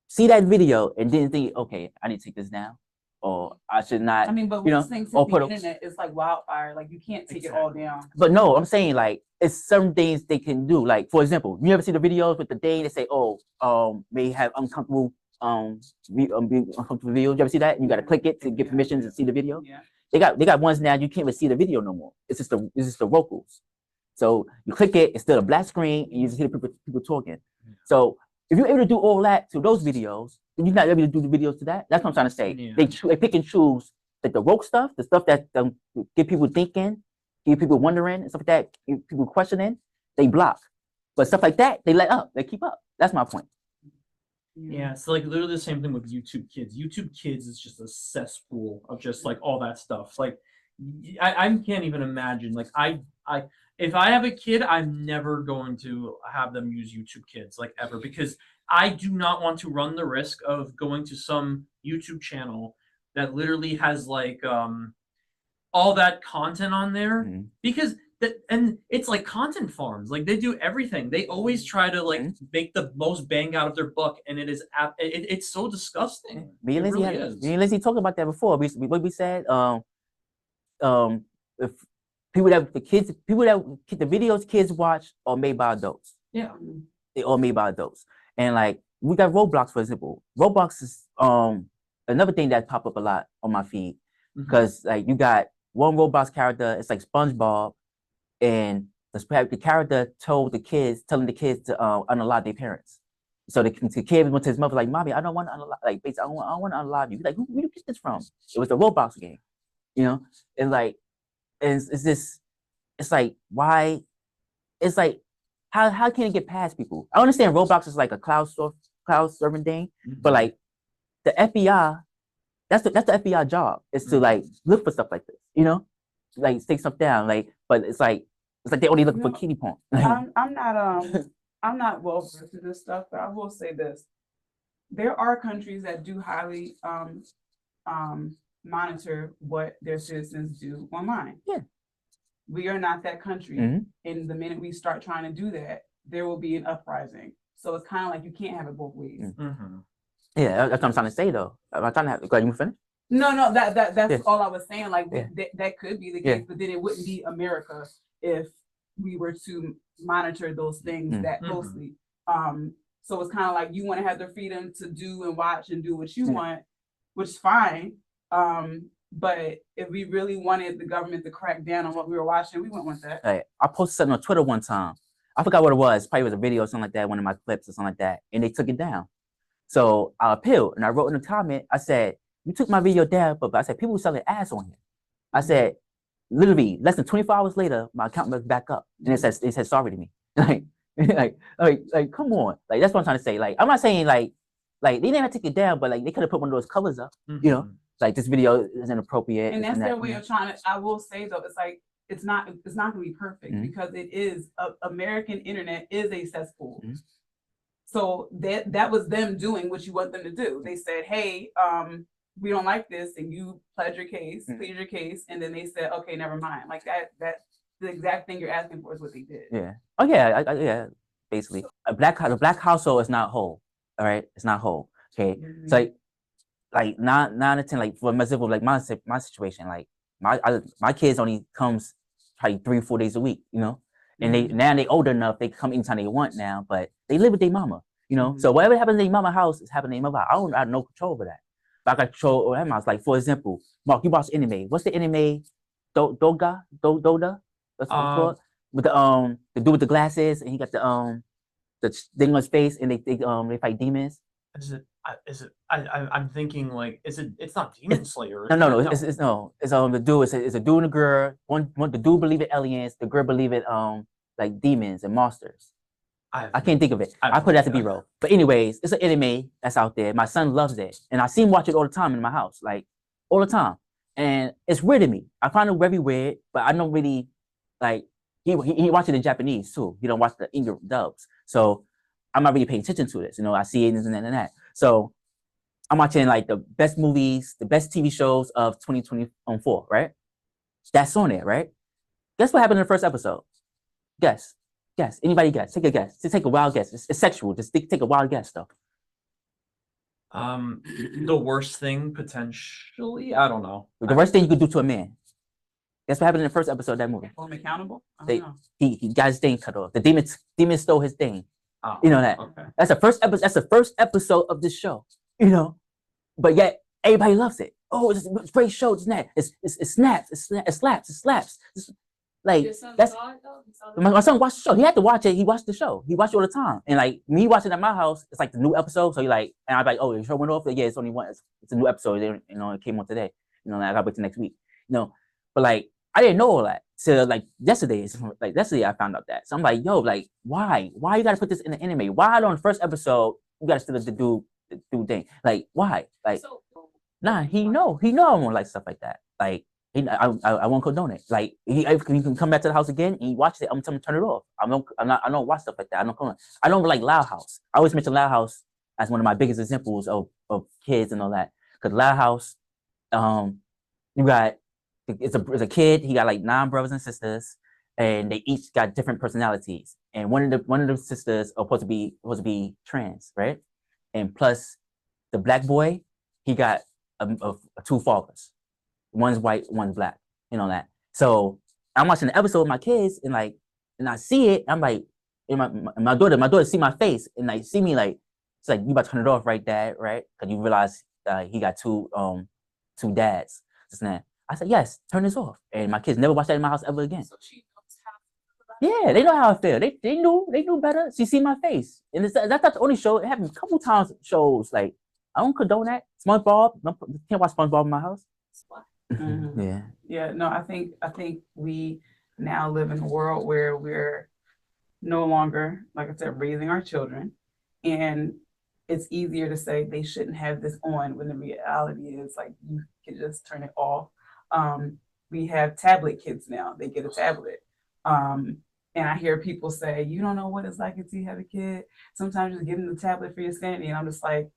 S3: see that video and didn't think, okay, I need to take this down, or I should not.
S1: I mean, but things hit the internet, it's like wildfire. Like you can't take it all down.
S3: But no, I'm saying like it's some things they can do. Like for example, you ever see the videos with the day they say, oh, may have uncomfortable uncomfortable videos. You ever see that? And you got to click it to get permission to see the video.
S1: Yeah.
S3: They got ones now you can't even see the video no more. It's just the vocals. So you click it, it's still a black screen, and you just hear people talking. So if you're able to do all that to those videos, then you're not able to do the videos to that. That's what I'm trying to say. Yeah. They pick and choose like the woke stuff, the stuff that get people thinking, get people wondering, and stuff like that, get people questioning, they block. But stuff like that, they let up, they keep up. That's my point.
S2: Yeah, so like literally the same thing with YouTube Kids. YouTube Kids is just a cesspool of just like all that stuff. Like I can't even imagine. Like I if I have a kid, I'm never going to have them use YouTube Kids like ever because I do not want to run the risk of going to some YouTube channel that literally has like all that content on there
S3: Mhm.
S2: because and it's like content farms. Like they do everything. They always try to like make the most bang out of their buck, and it is it's so disgusting.
S3: Me and
S2: It
S3: Lizzie
S2: really
S3: had,
S2: is.
S3: me and Lizzie talked about that before. What we said, if people that the videos kids watch are made by adults.
S2: Yeah.
S3: They all made by adults. And like we got Roblox, for example. Roblox is another thing that pop up a lot on my feed because like you got one Roblox character, it's like SpongeBob, and the character telling the kids to unalive their parents. So the kid went to his mother like, "Mommy, I don't want to unalive. Like, basically, I don't want to unalive you." He's like, "Where you get this from?" It was the Roblox game, you know. And like, and it's this. It's like why? It's like how can it get past people? I understand Roblox is like a cloud serving thing, but like the FBI, that's the FBI job is to like look for stuff like this, you know, like take stuff down. Like, but it's like they only looking for kitty porn.
S1: I'm not well versed in this stuff, but I will say this: there are countries that do highly monitor what their citizens do online.
S3: Yeah.
S1: We are not that country, and the minute we start trying to do that, there will be an uprising. So it's kind of like you can't have it both ways.
S3: Yeah, that's what I'm trying to say though. I'm trying to have. Go ahead, you finish?
S1: No, that's all I was saying. Like that could be the case, but then it wouldn't be America if we were to monitor those things that closely. So it's kind of like you want to have the freedom to do and watch and do what you want, which is fine. But if we really wanted the government to crack down on what we were watching, we wouldn't want that.
S3: Hey, I posted something on Twitter one time. I forgot what it was. Probably was a video or something like that, one of my clips or something like that, and they took it down. So I appealed, and I wrote in the comment, I said, "You took my video down, but I said people were selling ads on here." I said, literally less than 24 hours later, my account was back up, and it said sorry to me. like, come on, like that's what I'm trying to say. Like, I'm not saying like they didn't have to take it down, but like they could have put one of those colors up, you know, like this video is inappropriate.
S1: And that's their way of trying to. I will say though, it's like it's not gonna be perfect because it is American internet is a cesspool. So that was them doing what you want them to do. They said, "Hey, we don't like this," and you plead your case, and then they said, "Okay, never mind." Like that's the exact thing you're asking for is what they did.
S3: Yeah. Oh yeah, yeah. Basically, the black household is not whole. All right, it's not whole. Okay, so like 9 to 10, like for example, like my situation, like my kids only comes probably 3-4 days a week, you know. And they older enough, they come anytime they want now, but they live with their mama, you know. So whatever happens in their mama house is happening in their mama house. I have no control over that. But I got control over her house. Like for example, Mark, you watch anime. What's the anime? Doda? That's what it's called. With the dude with the glasses, and he got the thing on his face, and they fight demons.
S2: I'm thinking like, it's not Demon Slayer.
S3: No. It's the dude. It's a dude and a girl. The dude believe in aliens. The girl believe in like demons and monsters. I can't think of it. I put it as a B-roll. But anyways, it's an anime that's out there. My son loves it, and I see him watch it all the time in my house, like all the time. And it's weird to me. I find it very weird, but I don't really like. He watches it in Japanese too. He don't watch the English dubs, so I'm not really paying attention to this. You know, I see it and that. So I'm watching like the best movies, the best TV shows of 2024, right? That's on there, right? Guess what happened in the first episode? Guess. Anybody guess? Take a guess. Just take a wild guess. It's sexual. Just take a wild guess, though.
S2: The worst thing potentially. I don't know.
S3: The worst thing you could do to a man. Guess what happened in the first episode of that movie?
S1: Hold him accountable? I don't know.
S3: He got his thing cut off. The demon stole his thing.
S2: Oh,
S3: you know that.
S2: Okay.
S3: That's the first episode. That's the first episode of this show. You know, but yet everybody loves it. Oh, it's a great show. It's that. It snaps. It slaps. Like that's. My son watched the show. He had to watch it. He watched the show. He watched it all the time. And like me watching at my house, it's like the new episode. So he like, and I'm like, oh, the show went off. Yeah, it's only one. It's a new episode. You know, it came on today. You know, I gotta wait till next week. You know, but like I didn't know all that. So like yesterday I found out that. So I'm like, yo, like why you gotta put this in the anime? Why on the first episode You gotta still do thing. Like, why? Like,
S4: So,
S3: nah, he know I won't like stuff like that. Like, I won't condone it. Like, if he can come back to the house again and he watches it, I'm telling him to turn it off. I don't watch stuff like that. I don't like Loud House. I always mention Loud House as one of my biggest examples of kids and all that. Cause Loud House, you got it's a kid. He got like 9 brothers and sisters, and they each got different personalities. And one of the sisters are supposed to be trans, right? And plus, the black boy, he got 2 fathers. One's white, one's black. You know that. So I'm watching the episode with my kids, and I see it. I'm like, and my daughter see my face, and like see me like, it's like, you about to turn it off, right, Dad? Right? Because you realize he got two dads. Just now. I said, yes, turn this off. And my kids never watch that in my house ever again.
S4: so she knows how.
S3: Yeah, they know how I feel. They knew better. She see my face, and that's not the only show. It happened a couple times. Shows like, I don't condone that. SpongeBob, no, can't watch SpongeBob in my house.
S1: Mhm.
S3: Yeah.
S1: Yeah, no, I think we now live in a world where we're no longer, like I said, raising our children, and it's easier to say they shouldn't have this on when the reality is like you can just turn it off. We have tablet kids now; they get a tablet, and I hear people say, "You don't know what it's like until you have a kid." Sometimes just giving the tablet for your sanity, and I'm just like,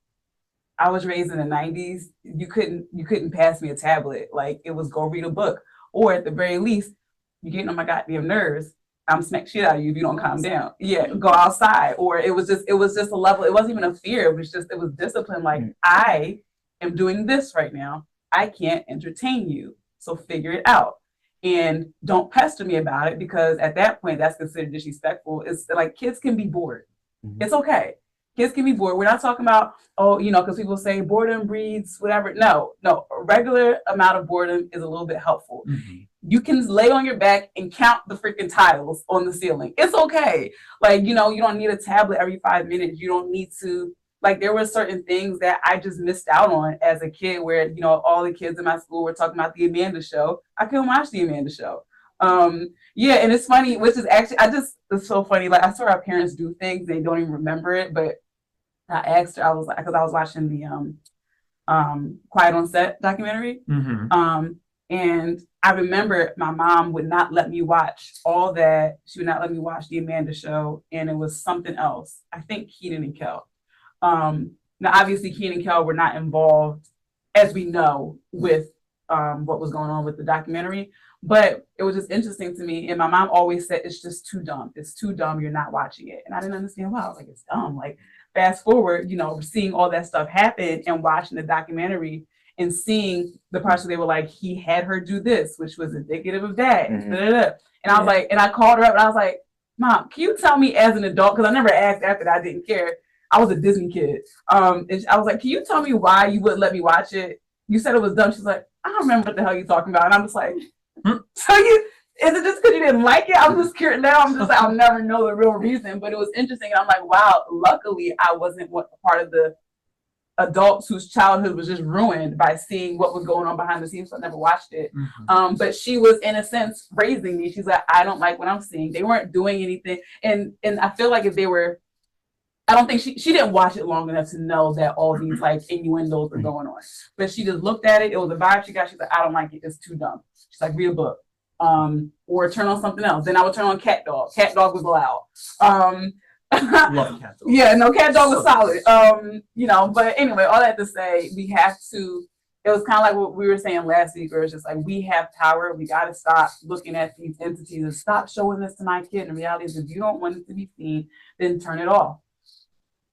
S1: I was raised in the 90s. You couldn't pass me a tablet. Like, it was go read a book. Or at the very least, you're getting on my goddamn nerves. I'm smack shit out of you if you don't calm down. Yeah, go outside. Or it was just a level, it wasn't even a fear. It was discipline. Like, I am doing this right now. I can't entertain you. So figure it out. And don't pester me about it, because at that point that's considered disrespectful. It's like, kids can be bored.
S3: Mhm.
S1: It's okay. Kids can be bored. We're not talking about, because people say boredom breeds whatever. No, a regular amount of boredom is a little bit helpful.
S3: Mm-hmm.
S1: You can lay on your back and count the freaking tiles on the ceiling. It's okay. Like, you don't need a tablet every 5 minutes. You don't need to, like, there were certain things that I just missed out on as a kid where, all the kids in my school were talking about the Amanda Show. I couldn't watch the Amanda Show. Yeah, and it's funny, which is actually, it's so funny. Like, I saw our parents do things, they don't even remember it, but I asked her, I was like, because I was watching the Quiet on Set documentary.
S2: Mm-hmm.
S1: And I remember my mom would not let me watch all that. She would not let me watch the Amanda Show, and it was something else. I think Kenan and Kel. Now, obviously, Kenan and Kel were not involved, as we know, with what was going on with the documentary. But it was just interesting to me. And my mom always said, it's just too dumb. It's too dumb. You're not watching it. And I didn't understand why. I was like, it's dumb. Like, fast forward, seeing all that stuff happen and watching the documentary and seeing the parts where they were like, he had her do this, which was indicative of that.
S3: Mhm.
S1: And I was like, and I called her up and I was like, Mom, can you tell me as an adult? Because I never asked after that. I didn't care. I was a Disney kid. And I was like, can you tell me why you wouldn't let me watch it? You said it was dumb. She's like, I don't remember what the hell you're talking about. And I'm just like, so is it just because you didn't like it? I'm just curious now. I'm just like, I'll never know the real reason. But it was interesting. And I'm like, wow, luckily I wasn't part of the adults whose childhood was just ruined by seeing what was going on behind the scenes. So I never watched it.
S2: Mm-hmm.
S1: But she was, in a sense, raising me. She's like, I don't like what I'm seeing. They weren't doing anything. And I feel like if they were, I don't think she didn't watch it long enough to know that all these like innuendos were going on. But she just looked at it. It was a vibe she got. She's like, I don't like it. It's too dumb. She's like, read a book. Or turn on something else. Then I would turn on Cat Dog. Cat Dog was loud.
S2: Love Cat Dog.
S1: Yeah, no, Cat Dog was solid. But anyway, all that to say, we have to, it was kind of like what we were saying last week, where it's just like, we have power. We got to stop looking at these entities and stop showing this to my kid. And the reality is, if you don't want it to be seen, then turn it off.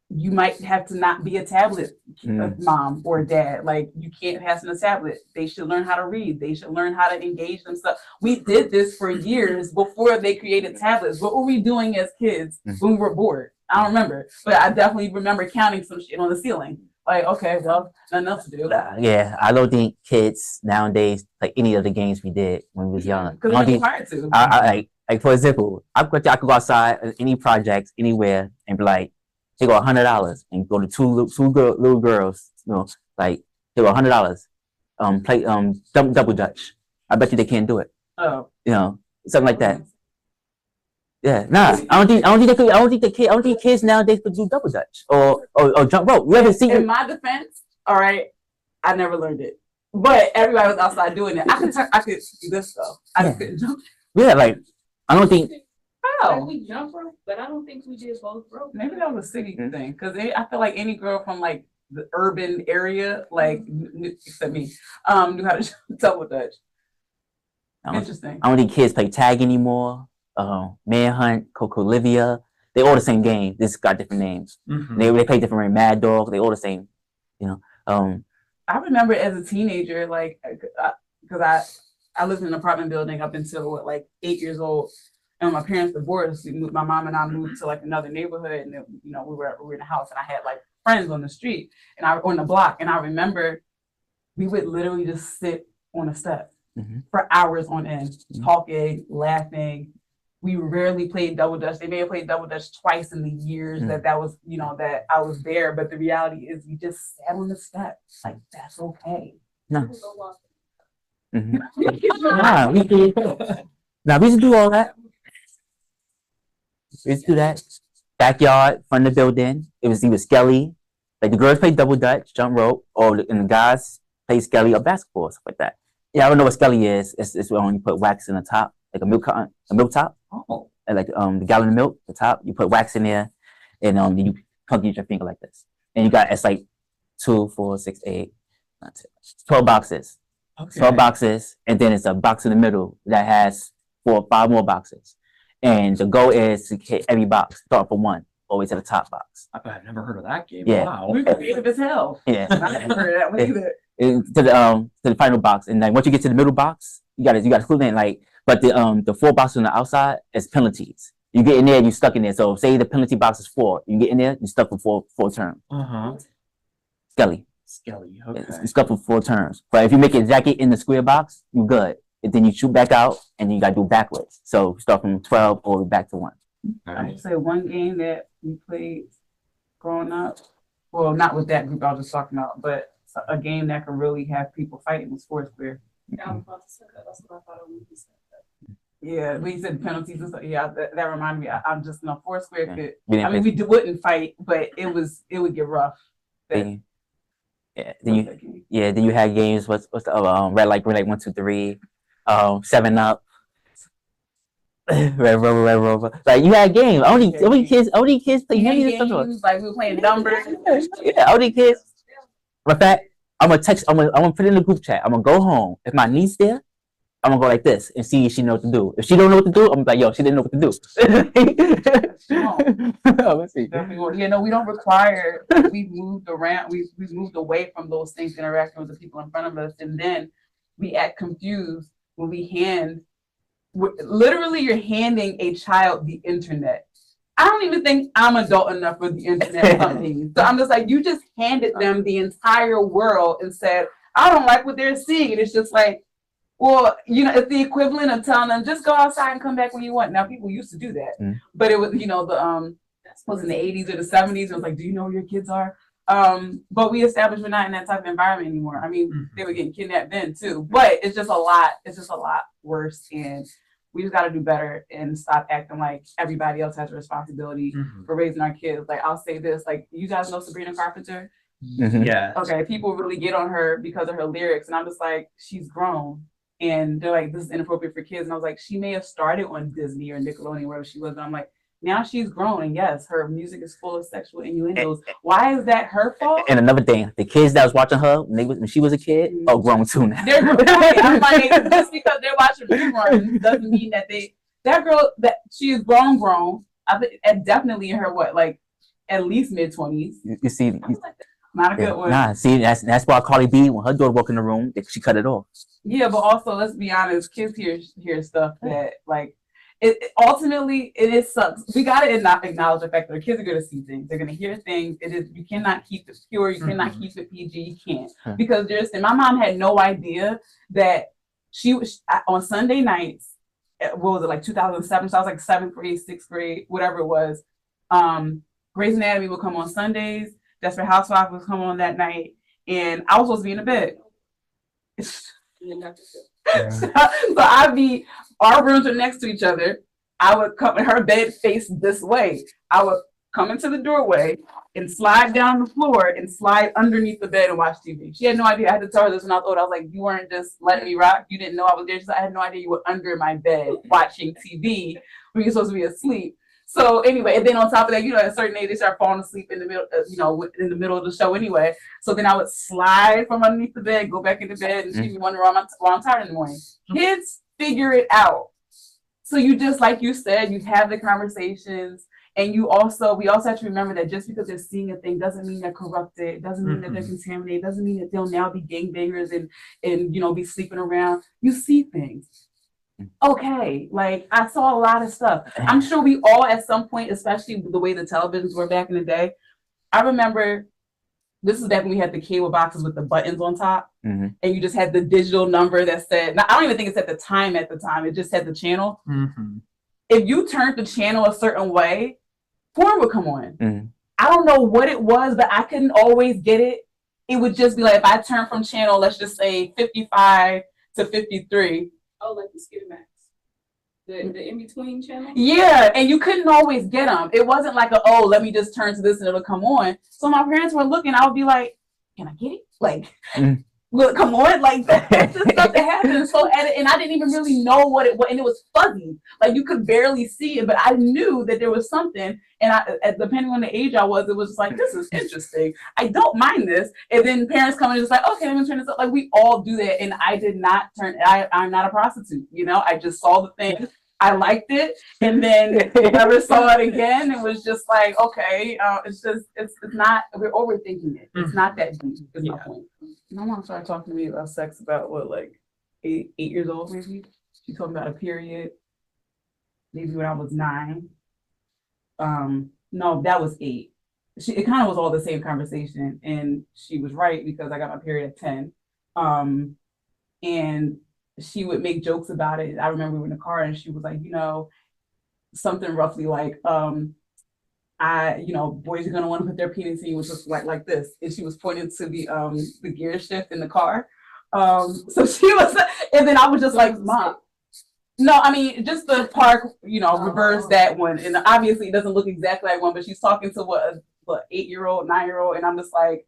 S1: You might have to not be a tablet mom or dad. Like, you can't pass them a tablet. They should learn how to read. They should learn how to engage themselves. We did this for years before they created tablets. What were we doing as kids when we were bored? I don't remember, but I definitely remember counting some shit on the ceiling. Like, okay, well, nothing else to do.
S3: Yeah, I don't think kids nowadays like any of the games we did when we was young.
S1: Because it's hard to.
S3: I like for example, I could go outside any projects anywhere and be like, they go $100 and go to two little girls, like they go $100. Play double dutch. I bet you they can't do it.
S1: Oh.
S3: Something like that. Yeah, nah. I don't think kids nowadays could do double dutch or jump rope. You ever see?
S1: In my defense, all right, I never learned it, but everybody was outside doing it. I could do this though. I just couldn't jump.
S3: Yeah, like I don't think.
S1: How?
S4: Like, we jump rope, but I don't think we did both rope.
S1: Maybe that was a city thing, because I feel like any girl from like the urban area, like except me, knew how to double dutch. Interesting.
S3: I don't think kids play tag anymore. Manhunt, Coco Livia, they all the same game. This got different names. They play different. Mad Dog, they all the same. You know.
S1: I remember as a teenager, like, because I lived in an apartment building up until like 8 years old. And when my parents divorced, my mom and I moved to like another neighborhood, and you know, we were in a house, and I had like friends on the street and on the block. And I remember we would literally just sit on a step for hours on end, talking, laughing. We rarely played double dutch. They may have played double dutch twice in the years that was, you know, that I was there. But the reality is, we just sat on the step. Like, that's okay.
S3: No. Nah, we used to do all that. We used to do that. Backyard, front of the building. It was either skelly. Like the girls played double dutch, jump rope, and the guys play skelly or basketball, stuff like that. Yeah, I don't know what skelly is. It's when you put wax in the top, like a milk top.
S2: Oh.
S3: And like the gallon of milk, the top, you put wax in there, and you plug your finger like this. And it's like 2, 4, 6, 8, 9, 10, 12 boxes.
S2: Okay.
S3: 12 boxes, and then it's a box in the middle that has 4 or 5 more boxes. And the goal is to hit every box, start from 1, all the way to the top box.
S2: I've never heard of that game.
S3: Yeah.
S2: Wow.
S1: We're creative as hell.
S3: Yeah.
S1: I never heard of that one either.
S3: To the final box, and then once you get to the middle box, you gotta clue in, like, but the 4 boxes on the outside is penalties. You get in there, you stuck in there. So say the penalty box is 4, you get in there, you stuck for four turns. Skelly.
S2: Okay.
S3: You stuck for 4 turns. But if you make it exactly in the square box, you good. And then you shoot back out, and you gotta do backwards. So start from 12 all the way back to 1.
S1: I would say one game that we played growing up, well, not with that group I was just talking about, but a game that could really have people fighting was Foursquare.
S4: I was about to say that. That's what I thought it would be.
S1: Yeah, when you said penalties and stuff, yeah, that reminded me. I'm just Foursquare could.
S3: Yeah.
S1: I mean, we wouldn't fight, but it would get rough.
S3: Then you had games. What's the red light 1, 2, 3, 7 Up, Red Rover. Like you had games. Only kids play games.
S1: Like we were playing numbers.
S3: Yeah, only kids. In fact, I'm gonna put it in the group chat. I'm gonna go home. If my niece there, I'm gonna go like this and see if she knows what to do. If she don't know what to do, I'm like, yo, she didn't know what to do. Let's see.
S1: You know, we don't require. We've moved around. We've moved away from those things, interacting with the people in front of us, and then we act confused when we literally, you're handing a child the internet. I don't even think I'm adult enough for the internet companies. So I'm just like, you just handed them the entire world and said, I don't like what they're seeing. And it's just like, well, you know, it's the equivalent of telling them, just go outside and come back when you want. Now, people used to do that. But it was, you know, was in the 80s or the 70s. It was like, do you know where your kids are? But we established we're not in that type of environment anymore. I mean, they were getting kidnapped then too. But it's just a lot worse. And we just got to do better and stop acting like everybody else has a responsibility for raising our kids. Like, I'll say this, like, you guys know Sabrina Carpenter?
S2: Yeah.
S1: Okay, people really get on her because of her lyrics. And I'm just like, she's grown. And they're like, this is inappropriate for kids. And I was like, she may have started on Disney or Nickelodeon, wherever she was. And I'm like, now she's grown. And yes, her music is full of sexual innuendos. Why is that her fault?
S3: And another thing, the kids that was watching her when she was a kid are grown too now.
S1: They're right. I'm like, just because they're watching reruns doesn't mean that that girl, that she is grown. I think, and definitely in her at least mid-20s.
S3: You see,
S1: not a good one.
S3: Nah, see, that's why Cardi B, when her daughter walked in the room, she cut it off.
S1: Yeah, but also let's be honest, kids hear stuff that it ultimately it sucks. We gotta acknowledge the fact that the kids are gonna see things. They're gonna hear things. You cannot keep it pure. You cannot keep it PG. You can't because my mom had no idea that she was on Sunday nights. What was it, like 2007? So I was like 7th grade, 6th grade, whatever it was. Grey's Anatomy would come on Sundays. Desperate Housewives would come on that night, and I was supposed to be in the bed. So our rooms are next to each other. I would come, her bed faced this way. I would come into the doorway and slide down the floor and slide underneath the bed and watch TV. She had no idea. I had to tell her this when I was old. I was like, you weren't just letting me rock. You didn't know I was there. She's like, I had no idea you were under my bed watching TV when you're supposed to be asleep. So anyway, and then on top of that, you know, at a certain age, they start falling asleep in the middle, you know, in the middle of the show anyway. So then I would slide from underneath the bed, go back into bed, and she'd be wondering why I'm tired in the morning. Kids figure it out. So you just, like you said, you have the conversations. And we also have to remember that just because they're seeing a thing doesn't mean they're corrupted, doesn't mean that they're contaminated, doesn't mean that they'll now be gangbangers and you know, be sleeping around. You see things. Okay, like I saw a lot of stuff. I'm sure we all at some point, especially the way the televisions were back in the day. I remember this is back when we had the cable boxes with the buttons on top, and you just had the digital number that said, now, I don't even think it said the time at the time, it just said the channel. If you turned the channel a certain way, porn would come on. I don't know what it was, but I couldn't always get it. It would just be like, if I turn from channel, let's just say 55 to 53.
S4: Oh, like the Skidamax. The in-between channel?
S1: Yeah, and you couldn't always get them. It wasn't like, let me just turn to this and it'll come on. So my parents were looking, I would be like, can I get it? Like, will it come on? Like, that's the stuff that happened. So, and I didn't even really know what it was, and it was fuzzy. Like, you could barely see it, but I knew that there was something. And depending on the age I was, it was just like, this is interesting. I don't mind this. And then parents come and just like, okay, let me turn this up. Like, we all do that. And I did not I'm not a prostitute, you know? I just saw the thing. I liked it, and then never saw it again. It was just like, okay, it's not, we're overthinking it. It's not that deep, is my point. My mom started talking to me about sex about what, like 8 years old, maybe? She told me about a period, maybe when I was 9. No, that was 8. It kind of was all the same conversation, and she was right because I got my period at 10. And she would make jokes about it. I remember we were in the car and she was like, you know, something roughly like, boys are gonna want to put their penis in, which was like this. And she was pointing to the gear shift in the car. So she was, and then I was just like, Mom. No, I mean, just the park, reverse that one. And obviously it doesn't look exactly like one, but she's talking to what 8-year-old, 9-year-old. And I'm just like,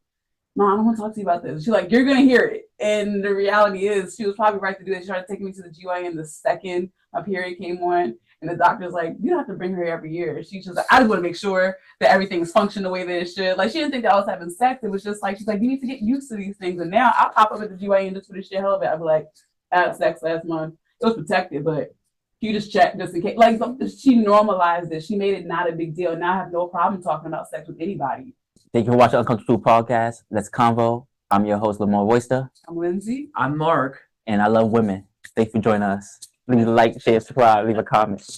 S1: Mom, I don't want to talk to you about this. She's like, you're going to hear it. And the reality is she was probably right to do that. She started taking me to the GYN the second my period came on. And the doctor's like, you don't have to bring her every year. She's just like, I just want to make sure that everything's functioning the way that it should. Like, she didn't think that I was having sex. It was just like, she's like, you need to get used to these things. And now I'll pop up at the GYN just for the shit hell of it. I'll be like, I had sex last month. It was protected, but you just check just in case. Like, she normalized it. She made it not a big deal. Now I have no problem talking about sex with anybody.
S3: Thank you for watching Uncomfortable Podcast. Let's convo. I'm your host, Lamar Royster.
S1: I'm Lindsay.
S2: I'm Mark.
S3: And I love women. Thank you for joining us. Leave a like, share, subscribe, leave a comment.